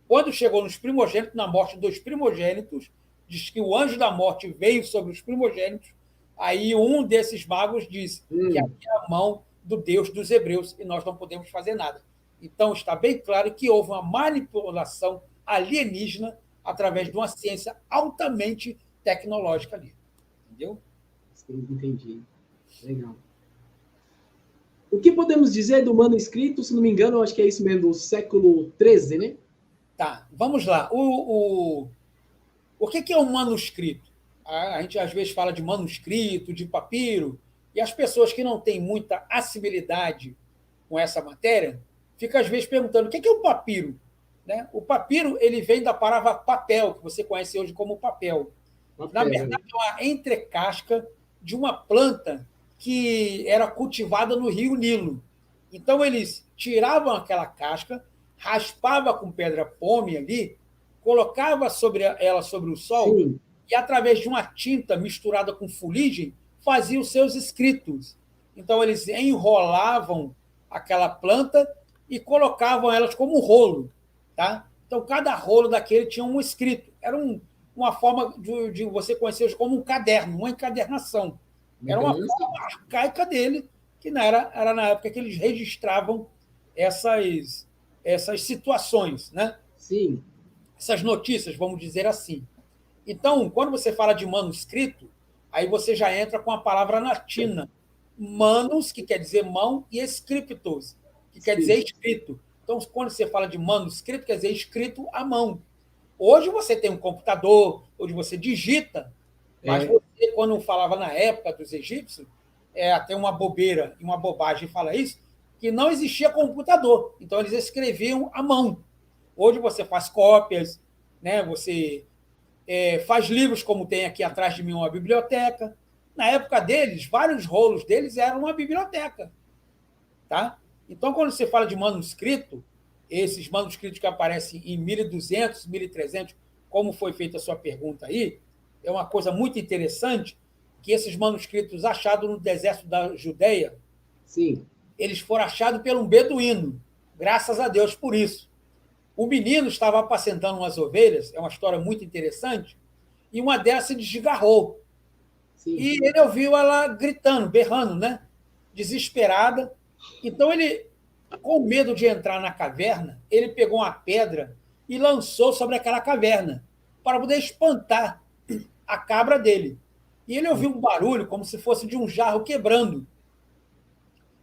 Quando chegou nos primogênitos, na morte dos primogênitos, diz que o anjo da morte veio sobre os primogênitos, aí um desses magos disse que aqui é a mão do Deus dos hebreus e nós não podemos fazer nada. Então, está bem claro que houve uma manipulação alienígena através de uma ciência altamente tecnológica ali. Entendeu? Entendi. Legal. O que podemos dizer do manuscrito, se não me engano, acho que é isso mesmo, do século XIII, né? Tá, vamos lá. O que é um manuscrito? A gente às vezes fala de manuscrito, de papiro, e as pessoas que não têm muita acessibilidade com essa matéria ficam às vezes perguntando: o que é o papiro? Né? O papiro ele vem da palavra papel, que você conhece hoje como papel. Na verdade, é uma entrecasca de uma planta que era cultivada no rio Nilo. Então, eles tiravam aquela casca, raspava com pedra pome ali, colocava ela sobre o sol. Sim. E, através de uma tinta misturada com fuligem, fazia os seus escritos. Então, eles enrolavam aquela planta e colocavam elas como um rolo. Tá? Então, cada rolo daquele tinha um escrito. Era uma forma de você conhecer hoje como um caderno, uma encadernação. Era uma forma arcaica dele, que era na época que eles registravam essas situações, né? Sim. Essas notícias, vamos dizer assim. Então, quando você fala de manuscrito, aí você já entra com a palavra latina. Manus, que quer dizer mão, e scriptus, que quer dizer escrito. Então, quando você fala de manuscrito, quer dizer escrito à mão. Hoje você tem um computador, hoje você digita, mas você, quando falava na época dos egípcios, até uma bobeira e uma bobagem fala isso, que não existia computador. Então, eles escreviam à mão. Hoje você faz cópias, né? Você faz livros, como tem aqui atrás de mim uma biblioteca. Na época deles, vários rolos deles eram uma biblioteca. Tá? Então, quando você fala de manuscrito, esses manuscritos que aparecem em 1200, 1300, como foi feita a sua pergunta aí, é uma coisa muito interessante, que esses manuscritos achados no deserto da Judéia, Sim. eles foram achados por um beduíno, graças a Deus por isso. O menino estava apacentando umas ovelhas, é uma história muito interessante, e uma delas se desgarrou. Sim. E ele ouviu ela gritando, berrando, né? Desesperada. Então ele, com medo de entrar na caverna, ele pegou uma pedra e lançou sobre aquela caverna para poder espantar a cabra dele. E ele ouviu um barulho como se fosse de um jarro quebrando.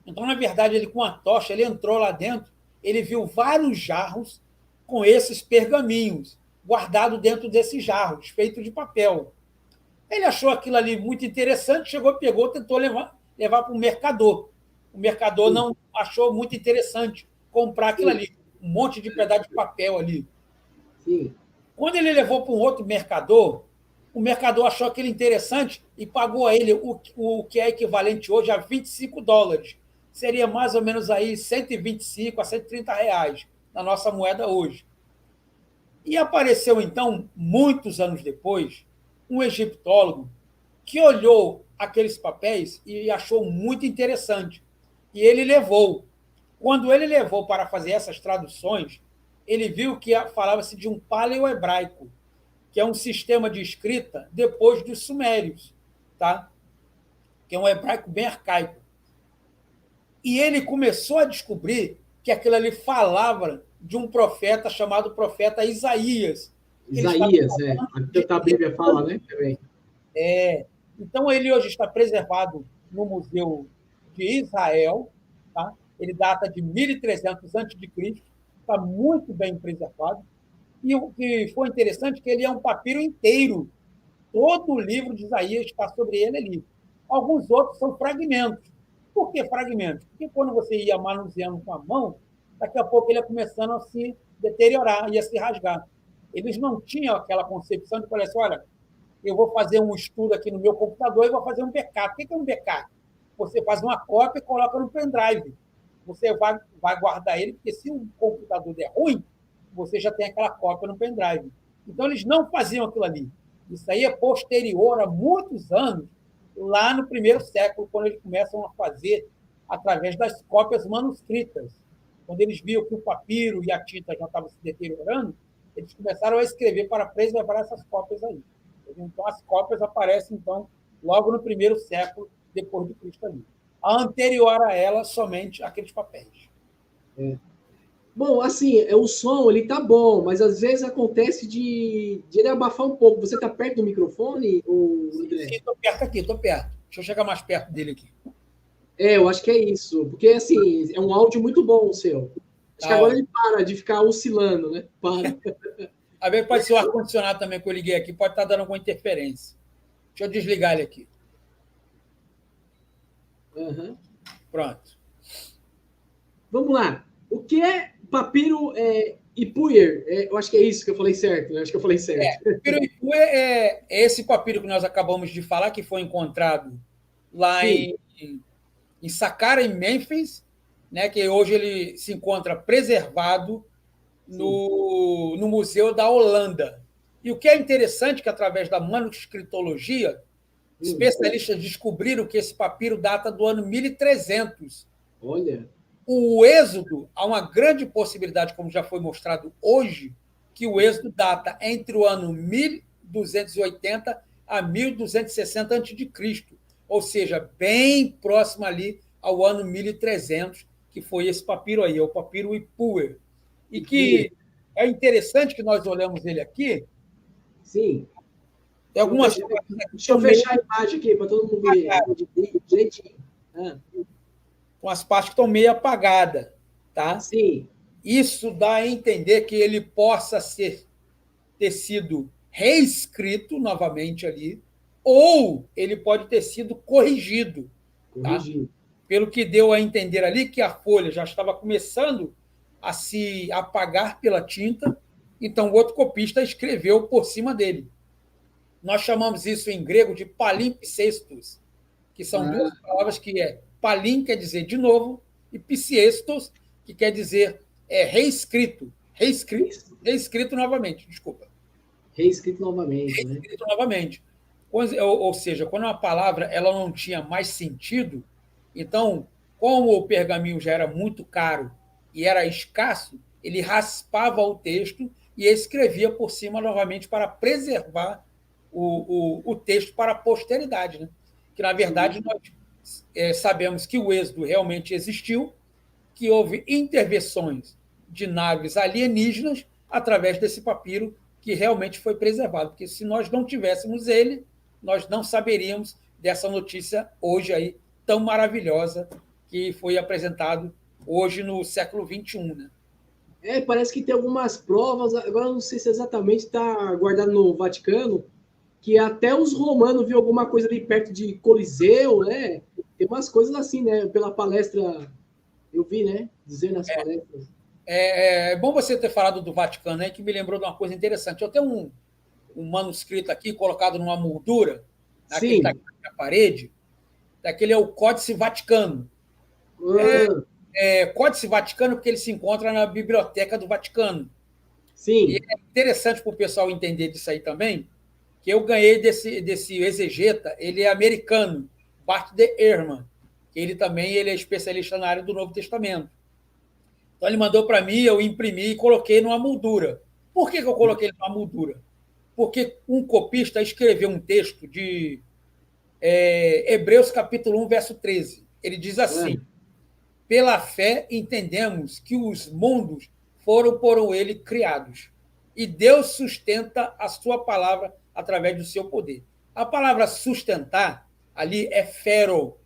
Então, na verdade, ele com a tocha, ele entrou lá dentro, ele viu vários jarros com esses pergaminhos guardados dentro desses jarros, feitos de papel. Ele achou aquilo ali muito interessante, chegou, pegou, tentou levar para o mercador. O mercador não achou muito interessante comprar aquilo ali, um monte de pedaço de papel ali. Sim. Quando ele levou para um outro mercador, o mercador achou aquilo interessante e pagou a ele o que é equivalente hoje a $25. Seria mais ou menos aí 125 a R$ 130 na nossa moeda hoje. E apareceu, então, muitos anos depois, um egiptólogo que olhou aqueles papéis e achou muito interessante. E ele levou. Quando ele levou para fazer essas traduções, ele viu que falava-se de um paleo-hebraico, que é um sistema de escrita depois dos sumérios, tá? Que é um hebraico bem arcaico. E ele começou a descobrir que aquilo ali falava de um profeta chamado profeta Isaías. Isaías, a Bíblia fala, né? Também. Então, ele hoje está preservado no Museu de Israel, tá? Ele data de 1300 a.C., está muito bem preservado. E o que foi interessante é que ele é um papiro inteiro. Todo o livro de Isaías está sobre ele ali. Alguns outros são fragmentos. Por que fragmentos? Porque quando você ia manuseando com a mão, daqui a pouco ele ia começando a se deteriorar, ia se rasgar. Eles não tinham aquela concepção de falar assim, olha, eu vou fazer um estudo aqui no meu computador e vou fazer um backup. O que é um backup? Você faz uma cópia e coloca no pendrive. Você vai guardar ele, porque se o computador der ruim, você já tem aquela cópia no pendrive. Então, eles não faziam aquilo ali. Isso aí é posterior a muitos anos, lá no primeiro século, quando eles começam a fazer através das cópias manuscritas. Quando eles viam que o papiro e a tinta já estavam se deteriorando, eles começaram a escrever para preservar essas cópias aí. Então, as cópias aparecem, então, logo no primeiro século depois de Cristo ali. A anterior a ela, somente aqueles papéis. Bom, assim, o som, ele tá bom, mas às vezes acontece de ele abafar um pouco. Você tá perto do microfone, André? Sim, estou perto aqui, estou perto. Deixa eu chegar mais perto dele aqui. Eu acho que é isso. Porque, assim, é um áudio muito bom o seu. Acho que agora ele para de ficar oscilando, né? Para. Às vezes pode ser o ar-condicionado também que eu liguei aqui, pode estar dando alguma interferência. Deixa eu desligar ele aqui. Uhum. Pronto. Vamos lá. O que é papiro Ipuyer? Eu acho que é isso que eu falei certo. Né? Acho que eu falei certo. Papiro Ipuyer é esse papiro que nós acabamos de falar, que foi encontrado lá em Saqqara, em Mênfis, né, que hoje ele se encontra preservado no Museu da Holanda. E o que é interessante é que, através da manuscritologia, especialistas descobriram que esse papiro data do ano 1300. Olha. O Êxodo, há uma grande possibilidade, como já foi mostrado hoje, que o Êxodo data entre o ano 1280 a 1260 a.C., ou seja, bem próximo ali ao ano 1300, que foi esse papiro aí, é o papiro Ipuwer. E que é interessante que nós olhamos ele aqui. Sim. Tem algumas Deixa eu fechar a imagem aqui para todo mundo ver direitinho. Com as partes que estão meio apagadas, tá? Sim. Isso dá a entender que ele possa ter sido reescrito novamente ali, ou ele pode ter sido corrigido. Corrigido. Tá? Pelo que deu a entender ali que a folha já estava começando a se apagar pela tinta, então o outro copista escreveu por cima dele. Nós chamamos isso em grego de palimpsestos, que são duas palavras que palim quer dizer de novo, e psiestos, que quer dizer É reescrito novamente, desculpa. Reescrito novamente, né? Reescrito novamente. Ou seja, quando uma palavra ela não tinha mais sentido, então, como o pergaminho já era muito caro e era escasso, ele raspava o texto e escrevia por cima novamente para preservar o texto para a posteridade. Né? Que, na verdade, nós sabemos que o êxodo realmente existiu, que houve intervenções de naves alienígenas através desse papiro que realmente foi preservado. Porque se nós não tivéssemos ele, nós não saberíamos dessa notícia hoje aí tão maravilhosa que foi apresentado hoje no século XXI. Né? Parece que tem algumas provas, agora não sei se exatamente está guardado no Vaticano, que até os romanos viram alguma coisa ali perto de Coliseu, né? Tem umas coisas assim, né? Pela palestra, eu vi, né? Dizendo nas palestras. É bom você ter falado do Vaticano, né? Que me lembrou de uma coisa interessante. Eu tenho um manuscrito aqui colocado numa moldura, naquele está aqui na parede, daquele é o Códice Vaticano. Códice Vaticano porque ele se encontra na Biblioteca do Vaticano. Sim. E é interessante para o pessoal entender disso aí também, que eu ganhei desse exegeta, ele é americano, Bart de Ehrman, que ele também é especialista na área do Novo Testamento. Então ele mandou para mim, eu imprimi e coloquei numa moldura. Por que eu coloquei ele numa moldura? Porque um copista escreveu um texto de Hebreus capítulo 1, verso 13. Ele diz assim: pela fé entendemos que os mundos foram por ele criados, e Deus sustenta a sua palavra através do seu poder. A palavra sustentar ali é fero.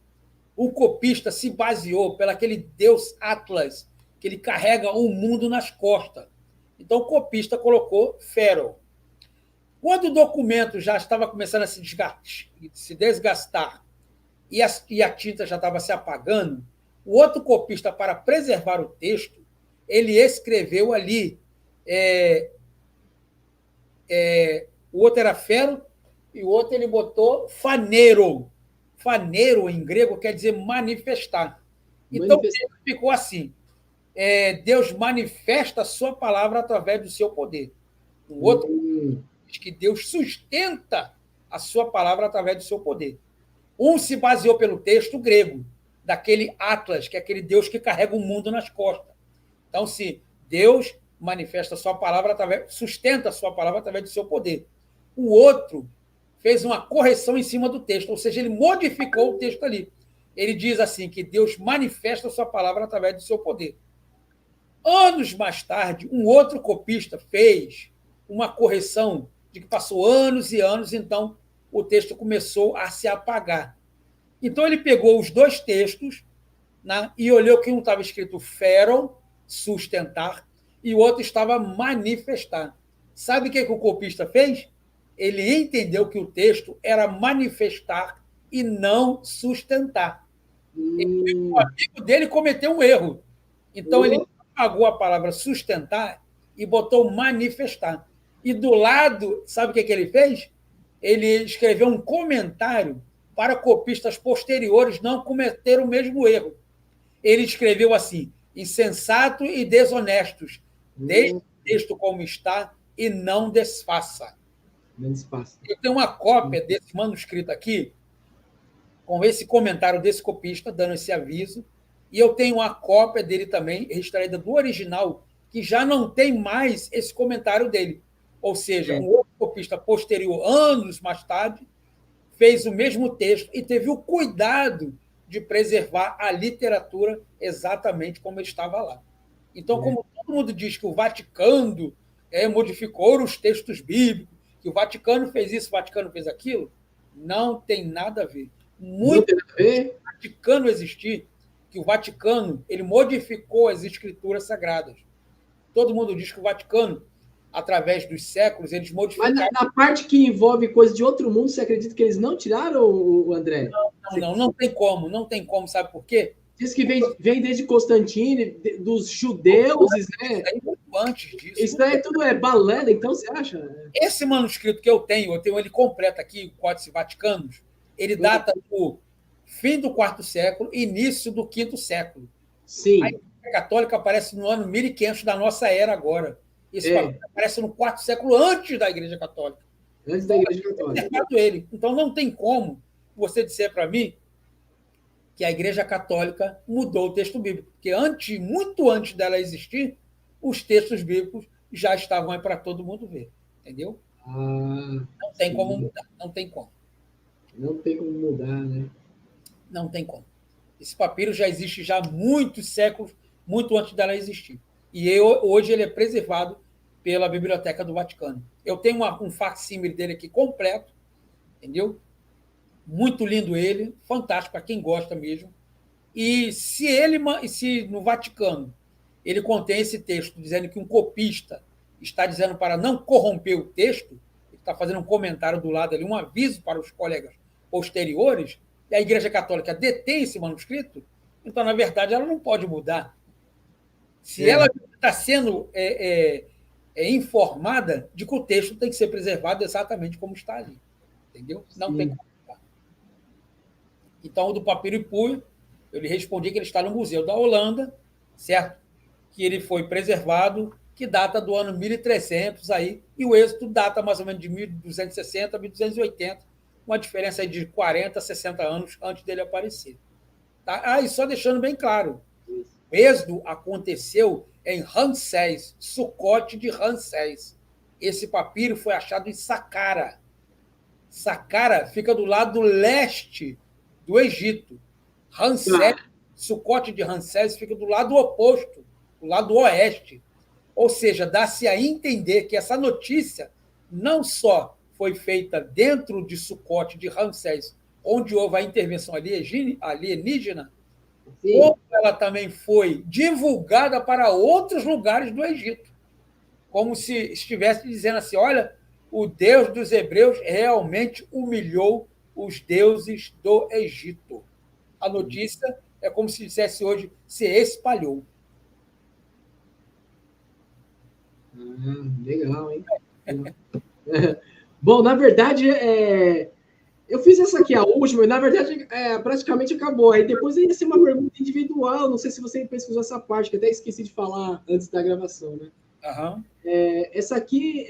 O copista se baseou pelaquele Deus Atlas, que ele carrega o mundo nas costas. Então o copista colocou fero. Quando o documento já estava começando a se desgastar e a tinta já estava se apagando, o outro copista, para preservar o texto, ele escreveu ali, o outro era fero e o outro ele botou faneiro. Faneiro, em grego, quer dizer manifestar. Então, ficou assim, Deus manifesta a sua palavra através do seu poder. O outro diz que Deus sustenta a sua palavra através do seu poder. Um se baseou pelo texto grego, daquele Atlas, que é aquele Deus que carrega o mundo nas costas. Então, se Deus manifesta a sua palavra, sustenta a sua palavra através do seu poder. O outro fez uma correção em cima do texto, ou seja, ele modificou o texto ali. Ele diz assim, que Deus manifesta a sua palavra através do seu poder. Anos mais tarde, um outro copista fez uma correção de que passou anos e anos, então o texto começou a se apagar. Então ele pegou os dois textos, né, e olhou que um estava escrito fero, sustentar, e o outro estava manifestar. Sabe o que o copista fez? Ele entendeu que o texto era manifestar e não sustentar. O amigo dele cometeu um erro. Então ele apagou a palavra sustentar e botou manifestar. E do lado, sabe o que ele fez? Ele escreveu um comentário para copistas posteriores não cometer o mesmo erro. Ele escreveu assim: insensato e desonestos, deixe o texto como está e não desfaça. Eu tenho uma cópia desse manuscrito aqui, com esse comentário desse copista, dando esse aviso, e eu tenho uma cópia dele também, extraída do original, que já não tem mais esse comentário dele. Ou seja, um outro copista posterior, anos mais tarde, fez o mesmo texto e teve o cuidado de preservar a literatura exatamente como estava lá. Então, como todo mundo diz que o Vaticano modificou os textos bíblicos, que o Vaticano fez isso, o Vaticano fez aquilo, não tem nada a ver. Muito antes do Vaticano existir, que o Vaticano ele modificou as escrituras sagradas. Todo mundo diz que o Vaticano, através dos séculos, eles modificaram... Mas na parte que envolve coisa de outro mundo, você acredita que eles não tiraram, André? Não tem como, sabe por quê? Diz que vem desde Constantino, dos judeus, né? Antes disso. Isso daí tudo é balela, então, você acha? Esse manuscrito que eu tenho ele completo aqui, o Códice Vaticanos, ele data do fim do IV século, início do V século. Sim. Aí Católica aparece no ano 1500 da nossa era agora. Esse papiro aparece no quarto século antes da Igreja Católica. Antes da Igreja Católica. Ele. Então, não tem como você dizer para mim que a Igreja Católica mudou o texto bíblico, porque muito antes dela existir, os textos bíblicos já estavam aí para todo mundo ver. Entendeu? Não tem como mudar. Não tem como. Não tem como mudar, né? Não tem como. Esse papiro já existe já há muitos séculos, muito antes dela existir. E hoje ele é preservado pela Biblioteca do Vaticano. Eu tenho um facsímile dele aqui completo, entendeu? Muito lindo ele, fantástico para quem gosta mesmo. E se no Vaticano ele contém esse texto dizendo que um copista está dizendo para não corromper o texto, ele está fazendo um comentário do lado ali, um aviso para os colegas posteriores, e a Igreja Católica detém esse manuscrito, então, na verdade, ela não pode mudar. Se ela está sendo informada de que o texto tem que ser preservado exatamente como está ali. Entendeu? Não tem como mudar. Então, o do papiro Ipuy, eu lhe respondi que ele está no Museu da Holanda, certo? Que ele foi preservado, que data do ano 1300 aí, e o êxito data mais ou menos de 1260 a 1280, uma diferença aí de 40 a 60 anos antes dele aparecer. Tá? E só deixando bem claro, o êxodo aconteceu em Ramsés, Sucote de Ramsés. Esse papiro foi achado em Saqqara. Saqqara fica do lado leste do Egito. Ramsés, Sucote de Ramsés fica do lado oposto, do lado oeste. Ou seja, dá-se a entender que essa notícia não só foi feita dentro de Sucote de Ramsés, onde houve a intervenção alienígena, como ela também foi divulgada para outros lugares do Egito. Como se estivesse dizendo assim, olha, o Deus dos hebreus realmente humilhou os deuses do Egito. A notícia é como se dissesse hoje, se espalhou. Legal, hein? Bom, na verdade, eu fiz essa aqui, a última, e na verdade praticamente acabou. Aí depois ia ser uma pergunta individual, não sei se você pesquisou essa parte, que até esqueci de falar antes da gravação, né? Uhum. Essa aqui,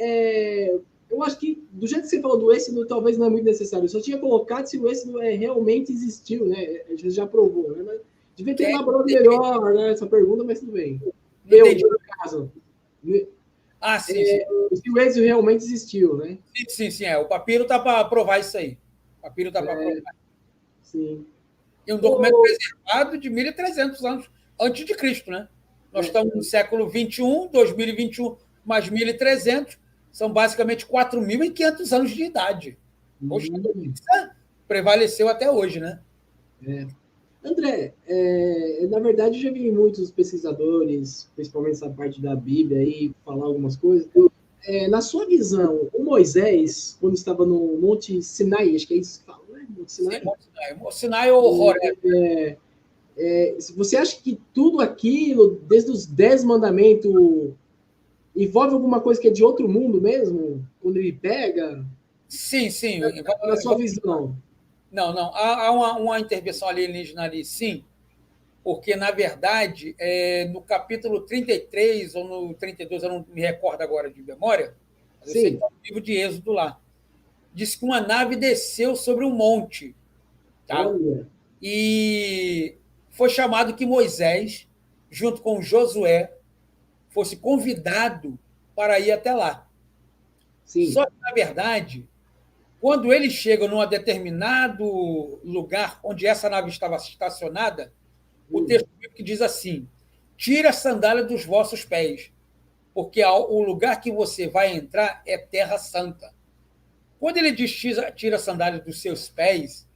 eu acho que do jeito que você falou do êxodo, talvez não é muito necessário. Eu só tinha colocado se o êxodo realmente existiu, né? A gente já provou, né? Mas devia ter elaborado melhor, né, essa pergunta, mas tudo bem. No caso... sim. Se o êxodo realmente existiu, né? Sim. O papiro está para provar isso aí. O papiro está para provar. Sim. E um documento preservado de 1.300 anos antes de Cristo, né? Nós estamos no século XXI, 2021, mais 1.300, são basicamente 4.500 anos de idade. Poxa, a prevaleceu até hoje, né? André, na verdade, eu já vi muitos pesquisadores, principalmente essa parte da Bíblia, aí, falar algumas coisas. Na sua visão, o Moisés, quando estava no Monte Sinai, acho que é isso que fala, né? Monte Sinai? Sim, Monte Sinai ou Horeb. Você acha que tudo aquilo, desde os 10 mandamentos, envolve alguma coisa que é de outro mundo mesmo? Quando ele pega? Sim. Na sua visão. Não. Há uma intervenção alienígena ali, sim, porque, na verdade, no capítulo 33 ou no 32, eu não me recordo agora de memória, mas eu sei que está no livro de Êxodo lá, diz que uma nave desceu sobre um monte. Tá? E foi chamado que Moisés, junto com Josué, fosse convidado para ir até lá. Sim. Só que, na verdade, quando eles chegam num determinado lugar onde essa nave estava estacionada, o texto bíblico diz assim, tira a sandália dos vossos pés, porque o lugar que você vai entrar é terra santa. Quando ele diz tira a sandália dos seus pés,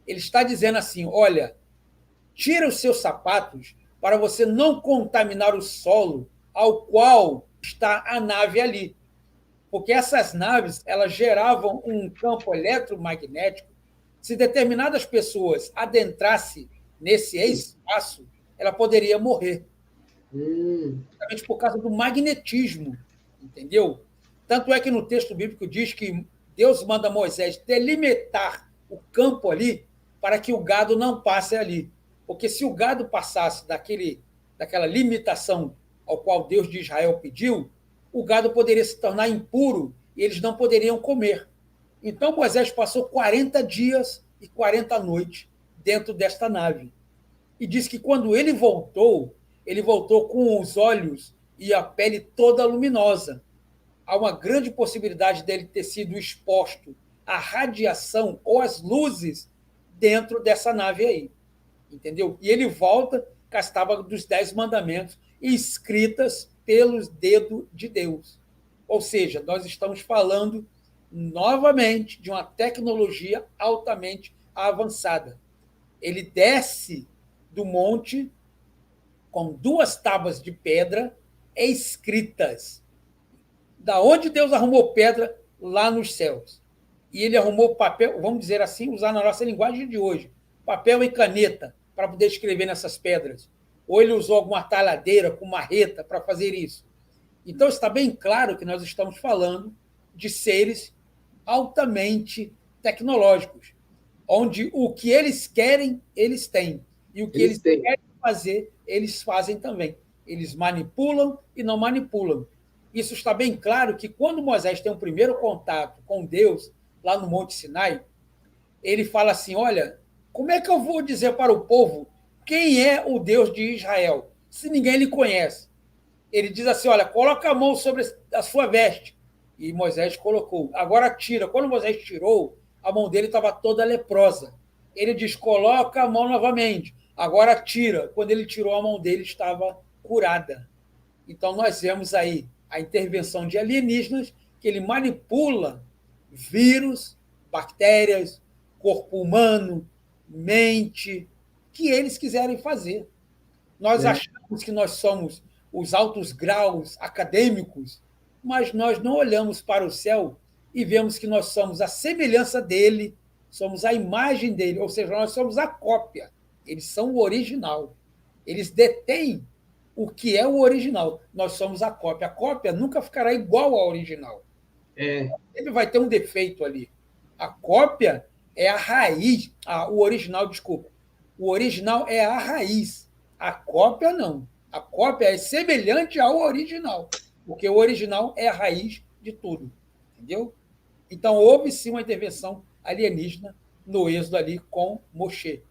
ele está dizendo assim, olha, tira os seus sapatos para você não contaminar o solo ao qual está a nave ali. Porque essas naves elas geravam um campo eletromagnético. Se determinadas pessoas adentrassem nesse espaço, ela poderia morrer. Justamente por causa do magnetismo, entendeu? Tanto é que no texto bíblico diz que Deus manda Moisés delimitar o campo ali para que o gado não passe ali. Porque se o gado passasse daquela limitação ao qual Deus de Israel pediu, o gado poderia se tornar impuro e eles não poderiam comer. Então Moisés passou 40 dias e 40 noites dentro desta nave. E diz que quando ele voltou com os olhos e a pele toda luminosa. Há uma grande possibilidade dele ter sido exposto à radiação ou às luzes dentro dessa nave aí. Entendeu? E ele volta com as tábuas dos 10 mandamentos escritas pelos dedos de Deus. Ou seja, nós estamos falando novamente de uma tecnologia altamente avançada. Ele desce do monte com 2 tábuas de pedra escritas. Da onde Deus arrumou pedra? Lá nos céus. E ele arrumou papel, vamos dizer assim, usar na nossa linguagem de hoje, papel e caneta para poder escrever nessas pedras. Ou ele usou alguma talhadeira com marreta para fazer isso. Então está bem claro que nós estamos falando de seres altamente tecnológicos, onde o que eles querem, eles têm. E o que eles querem fazer, eles fazem também. Eles manipulam e não manipulam. Isso está bem claro que quando Moisés tem um primeiro contato com Deus, lá no Monte Sinai, ele fala assim, olha, como é que eu vou dizer para o povo quem é o Deus de Israel, se ninguém lhe conhece? Ele diz assim, olha, coloca a mão sobre a sua veste. E Moisés colocou. Agora tira. Quando Moisés tirou, a mão dele estava toda leprosa. Ele diz, coloca a mão novamente. Agora tira. Quando ele tirou, a mão dele estava curada. Então, nós vemos aí a intervenção de alienígenas, que ele manipula vírus, bactérias, corpo humano, mente, que eles quiserem fazer. Nós achamos que nós somos os altos graus acadêmicos, mas nós não olhamos para o céu e vemos que nós somos a semelhança dele, somos a imagem dele, ou seja, nós somos a cópia. Eles são o original. Eles detêm o que é o original. Nós somos a cópia. A cópia nunca ficará igual ao original. Sempre vai ter um defeito ali. A cópia é a raiz. O original, desculpa. O original é a raiz. A cópia, não. A cópia é semelhante ao original, porque o original é a raiz de tudo. Entendeu? Então, houve sim uma intervenção alienígena no êxodo ali com Moshe,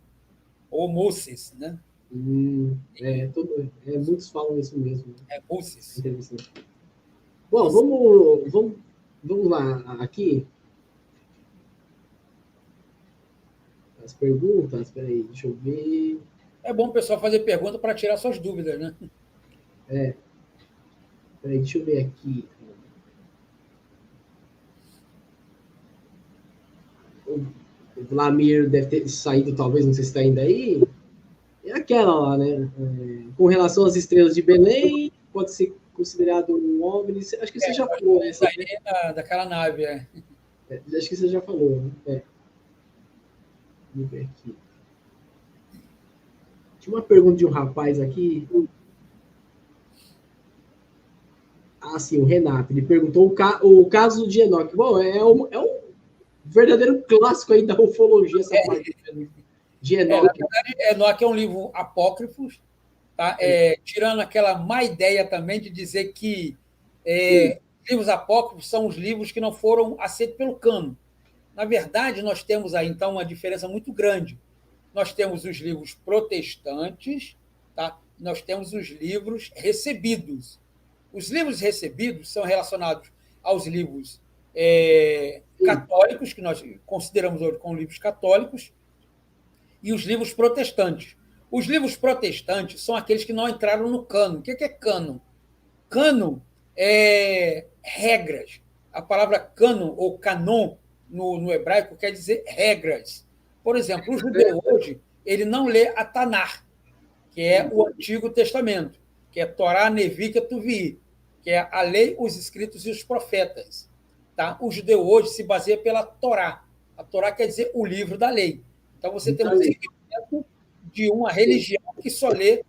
ou Moses, né? Muitos falam isso mesmo. Moses. Bom, vamos lá aqui. As perguntas, peraí, deixa eu ver. É bom o pessoal fazer pergunta para tirar suas dúvidas, né? Peraí, deixa eu ver aqui. O Vlamir deve ter saído, talvez, não sei se está ainda aí. É aquela lá, né? Com relação às estrelas de Belém, pode ser considerado um OVNI. Acho que você já falou. Essa aí é daquela nave, acho que você já falou, né? Vamos ver aqui. Tinha uma pergunta de um rapaz aqui. Sim, o Renato. Ele perguntou o caso de Enoque. Bom, é um verdadeiro clássico aí da ufologia, essa parte de Enoque. Na verdade, Enoque é um livro apócrifo, tá? Tirando aquela má ideia também de dizer que livros apócrifos são os livros que não foram aceitos pelo cânon. Na verdade, nós temos aí, então, uma diferença muito grande. Nós temos os livros protestantes, tá? Nós temos os livros recebidos. Os livros recebidos são relacionados aos livros católicos, que nós consideramos hoje como livros católicos, e os livros protestantes. Os livros protestantes são aqueles que não entraram no cânon. O que é cânon? Cânon é regras. A palavra cânon ou canon no hebraico quer dizer regras. Por exemplo, o judeu hoje ele não lê a Tanar, que é o Antigo Testamento, que é Torá, Nevi, Ketuvim, que é a lei, os escritos e os profetas. Tá? O judeu hoje se baseia pela Torá. A Torá quer dizer o livro da lei. Então, você tem um segmento de uma religião que só lê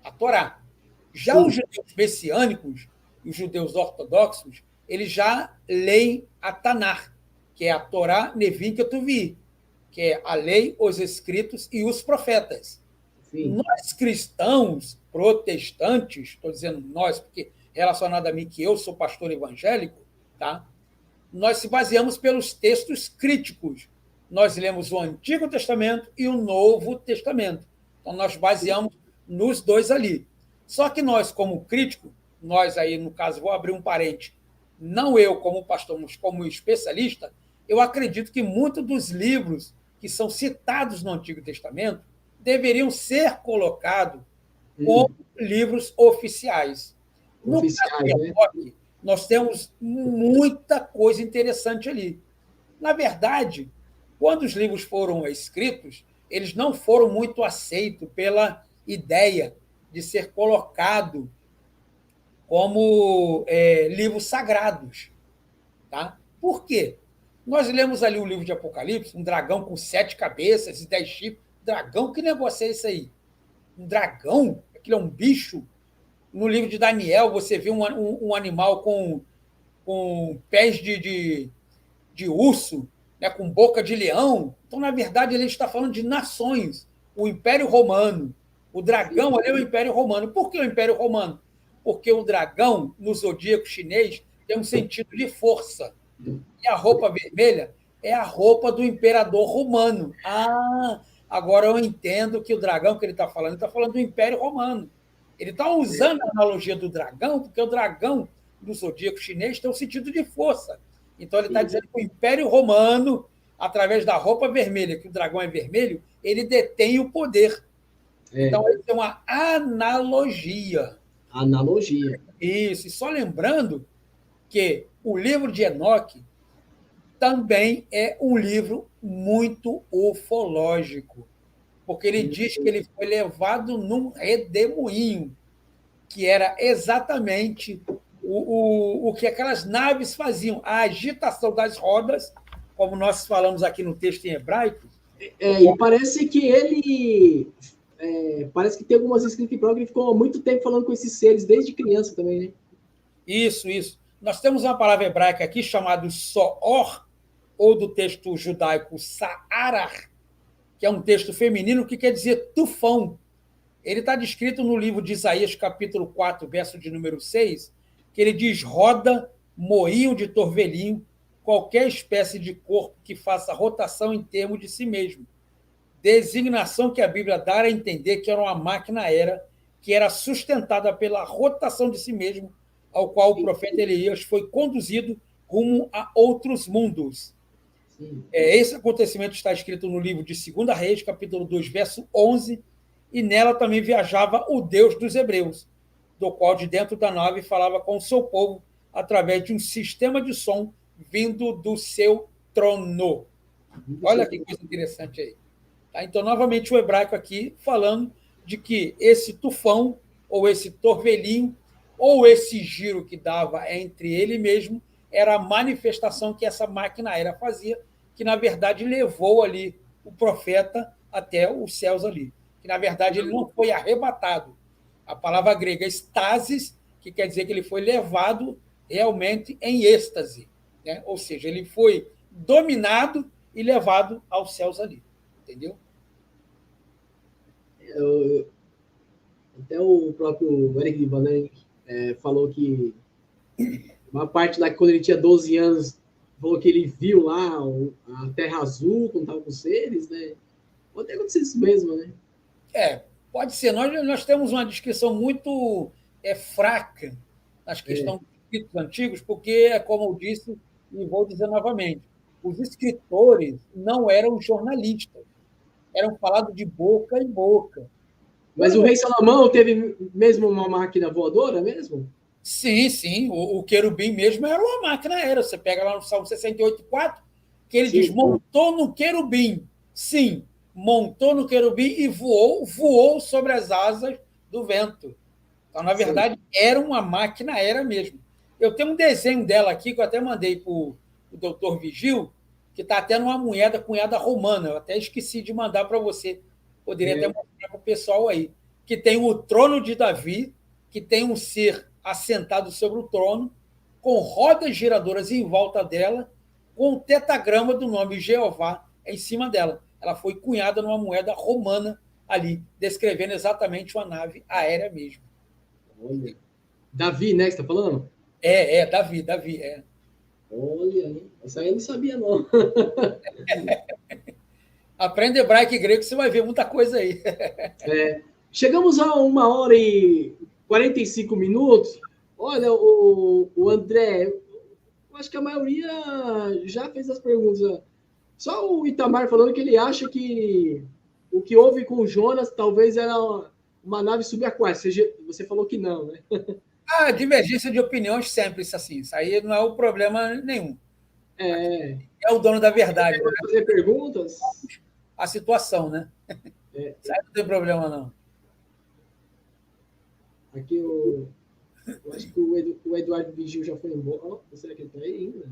a Torá. Já os judeus messiânicos, os judeus ortodoxos, eles já leem a Tanar, que é a Torá, Nevi, Ketuvim, que é a lei, os escritos e os profetas. Sim. Nós cristãos protestantes, estou dizendo nós, porque relacionado a mim, que eu sou pastor evangélico, tá? Nós se baseamos pelos textos críticos. Nós lemos o Antigo Testamento e o Novo Testamento. Então, nós baseamos nos dois ali. Só que nós, como crítico, nós aí, no caso, vou abrir um parente, não eu como pastor, mas como especialista, eu acredito que muitos dos livros que são citados no Antigo Testamento deveriam ser colocados como livros oficiais. No caso de Oficiais, né? Enoque, nós temos muita coisa interessante ali. Na verdade, quando os livros foram escritos, eles não foram muito aceitos pela ideia de ser colocado como livros sagrados. Tá? Por quê? Nós lemos ali o livro de Apocalipse, um dragão com 7 cabeças e 10 chifres. Dragão, que negócio é esse aí? Um dragão? Aquilo é um bicho? No livro de Daniel, você vê um animal com pés de urso, né, com boca de leão. Então, na verdade, ele está falando de nações. O Império Romano. O dragão ali é o Império Romano. Por que o Império Romano? Porque o dragão, no zodíaco chinês, tem um sentido de força. E a roupa vermelha é a roupa do imperador romano. Ah, agora eu entendo que o dragão que ele está falando do Império Romano. Ele está usando a analogia do dragão, porque o dragão do zodíaco chinês tem um sentido de força. Então, ele está dizendo que o Império Romano, através da roupa vermelha, que o dragão é vermelho, ele detém o poder. Então, ele tem uma analogia. Analogia. Isso. E só lembrando que o livro de Enoque também é um livro muito ufológico, porque ele diz que ele foi levado num redemoinho, que era exatamente o que aquelas naves faziam, a agitação das rodas, como nós falamos aqui no texto em hebraico. E parece que ele. Parece que tem algumas escritas em prova que ele ficou há muito tempo falando com esses seres, desde criança também, né? Isso, isso. Nós temos uma palavra hebraica aqui chamada Soor, ou do texto judaico Sa'arar, que é um texto feminino que quer dizer tufão. Ele está descrito no livro de Isaías, capítulo 4, verso de número 6, que ele diz: roda, moinho de torvelinho, qualquer espécie de corpo que faça rotação em termos de si mesmo. Designação que a Bíblia dá a entender que era uma máquina aérea que era sustentada pela rotação de si mesmo, ao qual o profeta Elias foi conduzido rumo a outros mundos. Esse acontecimento está escrito no livro de 2 Reis, capítulo 2, verso 11, e nela também viajava o Deus dos Hebreus, do qual de dentro da nave falava com o seu povo através de um sistema de som vindo do seu trono. Olha que coisa interessante aí. Tá? Então, novamente, o hebraico aqui falando de que esse tufão, ou esse torvelinho, ou esse giro que dava entre ele mesmo, era a manifestação que essa máquina aérea fazia, que, na verdade, levou ali o profeta até os céus ali. Que, na verdade, ele não foi arrebatado. A palavra grega estasis, que quer dizer que ele foi levado realmente em êxtase. Né? Ou seja, ele foi dominado e levado aos céus ali. Entendeu? Até o próprio Eric Van falou que uma parte lá, quando ele tinha 12 anos, falou que ele viu lá a Terra Azul, quando estava com os seres, né? Pode ter acontecido isso mesmo, né? Pode ser. Nós temos uma descrição muito fraca nas questões dos escritos antigos, porque, como eu disse, e vou dizer novamente, os escritores não eram jornalistas, eram falados de boca em boca. Mas o rei Salomão teve mesmo uma máquina voadora mesmo? Sim, sim. O querubim mesmo era uma máquina aérea. Você pega lá no Salmo 68,4, que ele diz: montou no querubim. Sim, montou no querubim e voou sobre as asas do vento. Então, na verdade, era uma máquina aérea mesmo. Eu tenho um desenho dela aqui, que eu até mandei para o doutor Vigil, que está até numa cunhada romana. Eu até esqueci de mandar para você. Poderia até mostrar para o pessoal aí. Que tem o trono de Davi, que tem um ser assentado sobre o trono, com rodas giradoras em volta dela, com o tetagrama do nome Jeová em cima dela. Ela foi cunhada numa moeda romana ali, descrevendo exatamente uma nave aérea mesmo. Olha. Davi, né, que você está falando? Davi, é. Olha, essa aí eu não sabia, não. Aprende hebraico e grego, você vai ver muita coisa aí. Chegamos a 1h45. Olha, o André, eu acho que a maioria já fez as perguntas. Só o Itamar falando que ele acha que o que houve com o Jonas talvez era uma nave subaquática. Você falou que não, né? A divergência de opiniões sempre isso assim. Isso aí não é o problema nenhum. É. É o dono da verdade, né? Fazer perguntas? A situação, né? Isso aí não tem problema, não. Aqui eu acho que o Eduardo Vigil já foi embora. Oh, será que ele está aí ainda?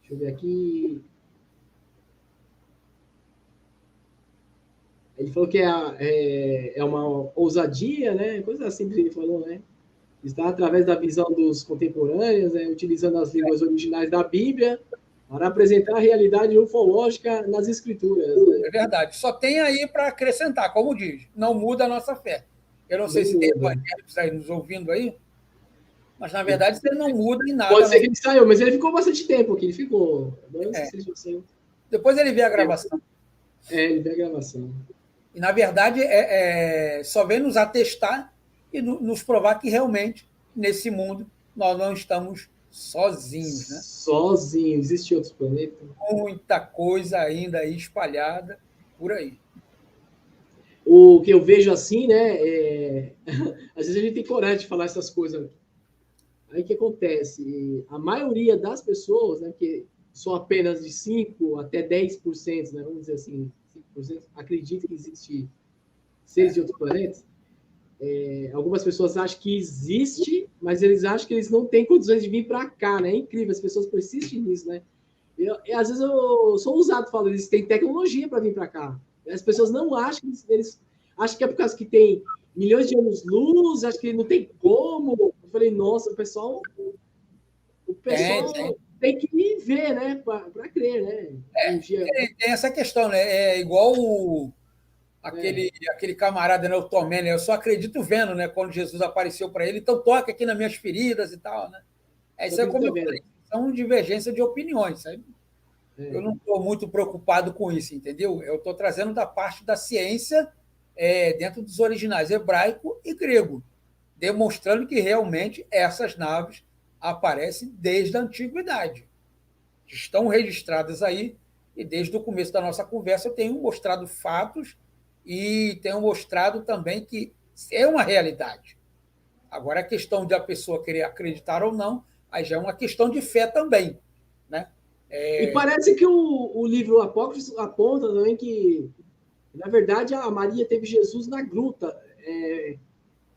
Deixa eu ver aqui. Ele falou que é uma ousadia, né? Coisa simples ele falou, né? Está através da visão dos contemporâneos, né? Utilizando as línguas originais da Bíblia para apresentar a realidade ufológica nas escrituras. Né? É verdade. Só tem aí para acrescentar, como diz, não muda a nossa fé. Eu não sei Não se tem muda. evangélicos aí nos ouvindo aí, mas na verdade ele não muda em nada. Pode ser que ele saiu, mas ele ficou bastante tempo aqui. Ele ficou. Depois ele vê a gravação. Ele vê a gravação. E, na verdade, só vem nos atestar e nos provar que realmente, nesse mundo, nós não estamos sozinhos. Né? Sozinhos. Existem outros planetas? Muita coisa ainda aí espalhada por aí. O que eu vejo assim, né? Às vezes a gente tem coragem de falar essas coisas. Aí o que acontece? A maioria das pessoas, né, que são apenas de 5 até 10%, né, vamos dizer assim, 5%, acredita que existe seres de outros planetas. Algumas pessoas acham que existe, mas eles acham que eles não têm condições de vir para cá, né? É incrível, as pessoas persistem nisso, né? Às vezes eu sou ousado falando, eles têm tecnologia para vir para cá. As pessoas não acham, eles acham que é por causa que tem milhões de anos-luz, acho que não tem como. Eu falei, nossa, o pessoal tem que ver, né, para crer, né? Tem essa questão, né? É igual aquele camarada, né, o Tomé, né? Eu só acredito vendo, né, quando Jesus apareceu para ele, então toca aqui nas minhas feridas e tal, né? Isso é como eu falei, são divergência de opiniões, sabe? Eu não estou muito preocupado com isso, entendeu? Eu estou trazendo da parte da ciência dentro dos originais hebraico e grego, demonstrando que realmente essas naves aparecem desde a antiguidade. Estão registradas aí, e desde o começo da nossa conversa eu tenho mostrado fatos e tenho mostrado também que é uma realidade. Agora, a questão de a pessoa querer acreditar ou não, aí já é uma questão de fé também. Né? E parece que o livro Apócrifo aponta também que, na verdade, a Maria teve Jesus na gruta.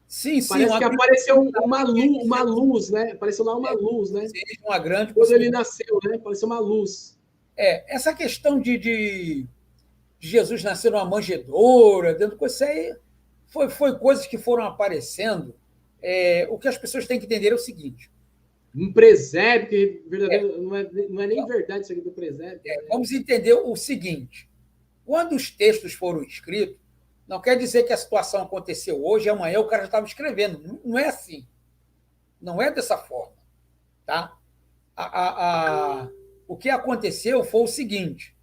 Sim, parece que apareceu uma luz, né? Apareceu lá uma luz, né? Sim, uma grande quando ele nasceu, né? Apareceu uma luz. Essa questão de Jesus nascer numa manjedoura, dentro de isso aí, foi coisas que foram aparecendo. O que as pessoas têm que entender é o seguinte: um presépio, que verdadeiro, não é nem verdade isso aqui do presépio. Vamos entender o seguinte: quando os textos foram escritos, não quer dizer que a situação aconteceu hoje e amanhã o cara já estava escrevendo. Não é assim. Não é dessa forma. Tá? O que aconteceu foi o seguinte: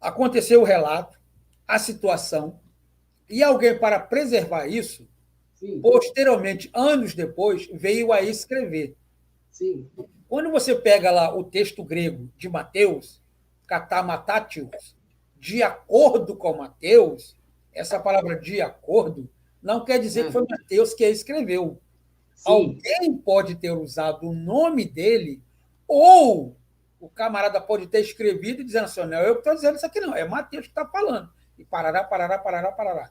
aconteceu o relato, a situação, e alguém, para preservar isso, Sim. Posteriormente, anos depois, veio a escrever. Sim. Quando você pega lá o texto grego de Mateus, katamatatios, de acordo com Mateus, essa palavra de acordo não quer dizer que foi Mateus que a escreveu. Sim. Alguém pode ter usado o nome dele, ou o camarada pode ter escrevido dizendo assim, não, eu estou dizendo isso aqui não, é Mateus que está falando. E parará, parará, parará, parará.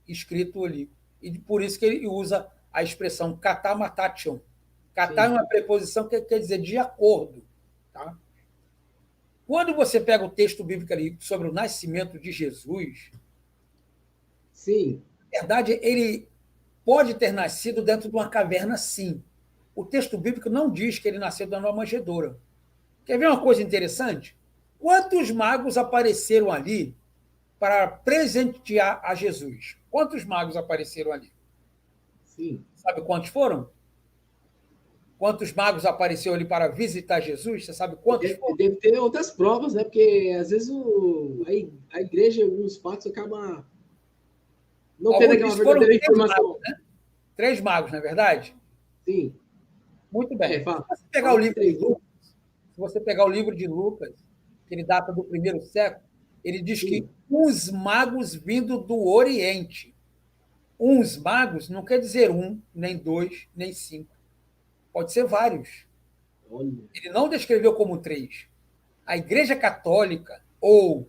Escrito ali. E por isso que ele usa a expressão katamatation. Katá é uma preposição que quer dizer de acordo. Tá? Quando você pega o texto bíblico ali sobre o nascimento de Jesus, sim, na verdade, ele pode ter nascido dentro de uma caverna, sim. O texto bíblico não diz que ele nasceu dentro de uma manjedoura. Quer ver uma coisa interessante? Quantos magos apareceram ali para presentear a Jesus. Quantos magos apareceram ali? Sim. Sabe quantos foram? Quantos magos apareceram ali para visitar Jesus? Você sabe quantos foram? Deve ter outras provas, né? Porque às vezes a igreja, alguns fatos, acaba não tendo aquela Foram verdadeira informação. magos, né? 3 magos, não é verdade? Sim. Muito bem. Fala, Se você pegar o livro de Lucas, se você pegar o livro de Lucas, que ele data do primeiro século, ele diz que uns magos vindo do Oriente. Uns magos não quer dizer um, nem dois, nem 5. Pode ser vários. Olha. Ele não descreveu como 3. A Igreja Católica, ou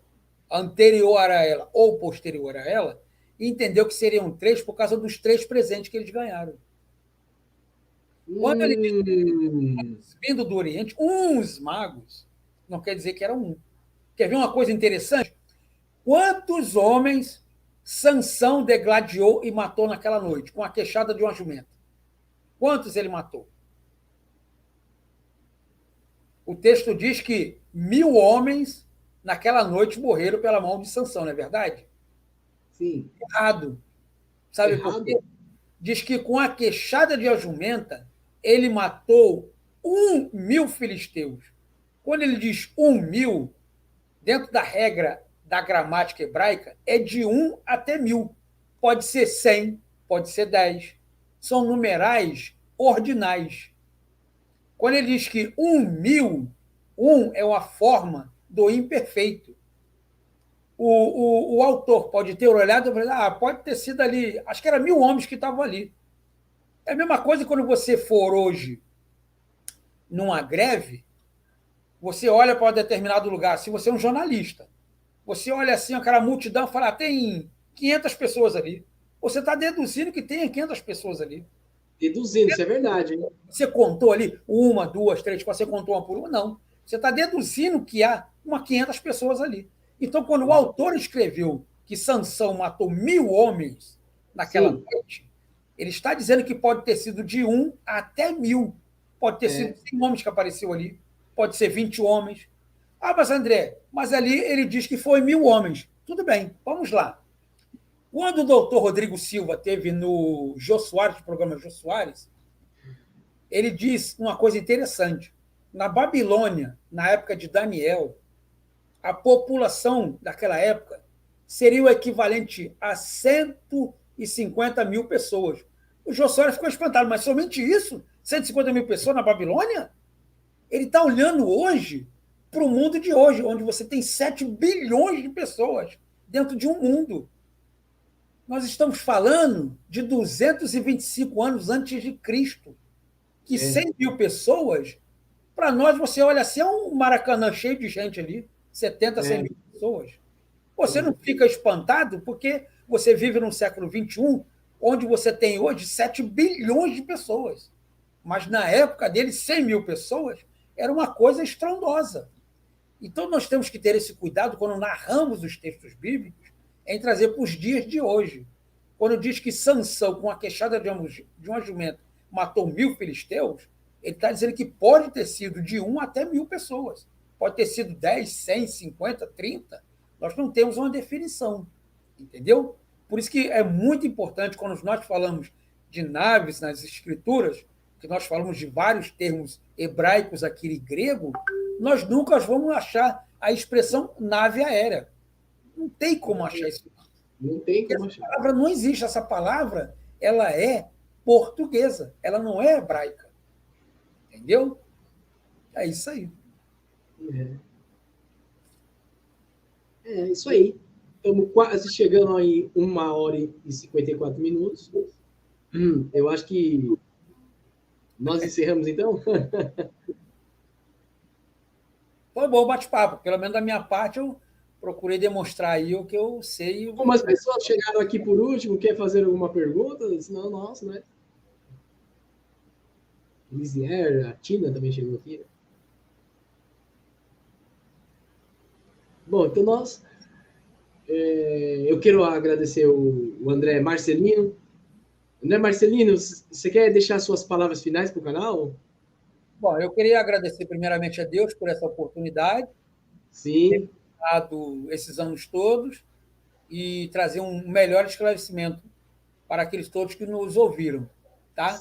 anterior a ela, ou posterior a ela, entendeu que seriam 3 por causa dos 3 presentes que eles ganharam. Quando ele diz vindo do Oriente, uns magos, não quer dizer que era um. Quer ver uma coisa interessante? Quantos homens Sansão degladiou e matou naquela noite, com a queixada de uma jumenta? Quantos ele matou? O texto diz que 1000 homens naquela noite morreram pela mão de Sansão, não é verdade? Sim. Errado. Sabe por quê? Diz que com a queixada de uma jumenta, ele matou 1.000 filisteus. Quando ele diz 1.000, dentro da regra da gramática hebraica, é de 1 até 1000. Pode ser 100, pode ser 10. São numerais ordinais. Quando ele diz que 1.000, 1 é uma forma do imperfeito. O autor pode ter olhado e falado, pode ter sido ali, acho que era 1000 homens que estavam ali. É a mesma coisa quando você for hoje numa greve, você olha para um determinado lugar, se você é um jornalista, você olha assim, aquela multidão, fala, tem 500 pessoas ali. Você está deduzindo que tem 500 pessoas ali. Deduzindo, isso é verdade. Hein? Você contou ali 1, 2, 3, você contou uma por uma? Não. Você está deduzindo que há 500 pessoas ali. Então, quando o autor escreveu que Sansão matou 1000 homens naquela noite, ele está dizendo que pode ter sido de 1 até 1000. Pode ter sido 100 homens que apareceu ali. Pode ser 20 homens. Mas André, mas ali ele diz que foi 1000 homens. Tudo bem, vamos lá. Quando o doutor Rodrigo Silva teve no Jô Soares, no programa Jô Soares, ele diz uma coisa interessante. Na Babilônia, na época de Daniel, a população daquela época seria o equivalente a 150 mil pessoas. O Jô Soares ficou espantado, mas somente isso? 150 mil pessoas na Babilônia? Ele está olhando hoje para o mundo de hoje, onde você tem 7 bilhões de pessoas dentro de um mundo. Nós estamos falando de 225 anos antes de Cristo, que 100 mil pessoas, para nós, você olha assim, é um Maracanã cheio de gente ali, 70, 100 mil pessoas. Você não fica espantado porque você vive no século XXI, onde você tem hoje 7 bilhões de pessoas. Mas na época dele, 100 mil pessoas era uma coisa estrondosa. Então, nós temos que ter esse cuidado quando narramos os textos bíblicos, em trazer para os dias de hoje. Quando diz que Sansão, com a queixada de uma jumenta, matou 1000 filisteus, ele está dizendo que pode ter sido de 1 até 1000 pessoas. Pode ter sido 10, 100, 50, 30. Nós não temos uma definição. Entendeu? Por isso que é muito importante, quando nós falamos de naves nas escrituras, que nós falamos de vários termos hebraicos aqui e grego, nós nunca vamos achar a expressão nave aérea. Não tem como achar isso. Não tem como achar. Essa palavra não existe. Essa palavra ela é portuguesa, ela não é hebraica. Entendeu? É isso aí. É isso aí. Estamos quase chegando aí 1h54. Eu acho que nós encerramos, então? Foi bom o bate-papo. Pelo menos da minha parte, eu procurei demonstrar aí o que eu sei. Como as pessoas chegaram aqui por último, quer fazer alguma pergunta? Senão, nossa, né? Lisier, a Tina também chegou aqui. Né? Bom, então nós... eu quero agradecer o André Marcelino. André Marcelino, você quer deixar suas palavras finais para o canal? Bom, eu queria agradecer primeiramente a Deus por essa oportunidade. Sim. Ter dado esses anos todos. e trazer um melhor esclarecimento para aqueles todos que nos ouviram. Tá?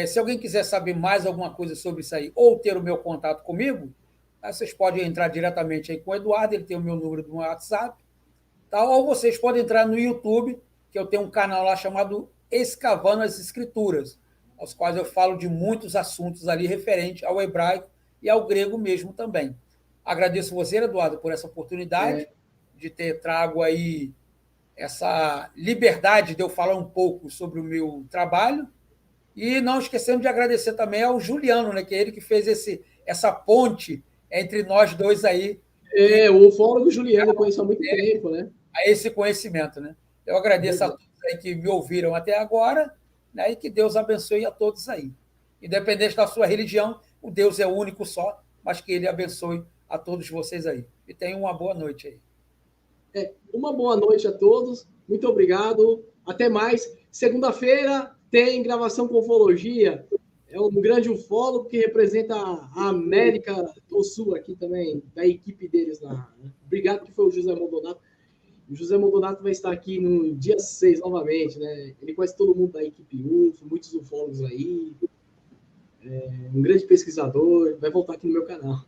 Se alguém quiser saber mais alguma coisa sobre isso aí, ou ter o meu contato comigo, tá? Vocês podem entrar diretamente aí com o Eduardo, ele tem o meu número do WhatsApp, tá? Ou vocês podem entrar no YouTube, que eu tenho um canal lá chamado Escavando as Escrituras, aos quais eu falo de muitos assuntos ali referente ao hebraico e ao grego mesmo também. Agradeço você, Eduardo, por essa oportunidade de ter trago aí essa liberdade de eu falar um pouco sobre o meu trabalho. E não esquecendo de agradecer também ao Juliano, né, que é ele que fez essa ponte entre nós dois aí. O ufólogo Juliano, eu conheço há muito tempo, né? A esse conhecimento, né? Eu agradeço a todos aí que me ouviram até agora, né, e que Deus abençoe a todos aí. Independente da sua religião, o Deus é único só, mas que ele abençoe a todos vocês aí. E tenham uma boa noite aí. Uma boa noite a todos. Muito obrigado. Até mais. Segunda-feira tem gravação com ufologia. É um grande ufólogo que representa a América do Sul aqui também, da equipe deles lá. Obrigado, que foi o José Mondonato. O José Mondonato vai estar aqui no dia 6 novamente, né? Ele conhece todo mundo da equipe UFO, muitos ufólogos aí. Um grande pesquisador. Vai voltar aqui no meu canal.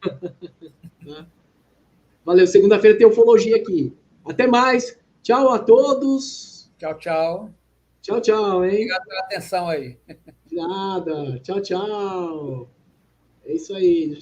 Valeu. Segunda-feira tem ufologia aqui. Até mais. Tchau a todos. Tchau, tchau. Tchau, tchau, hein? Obrigado pela atenção aí. De nada. Tchau, tchau. É isso aí.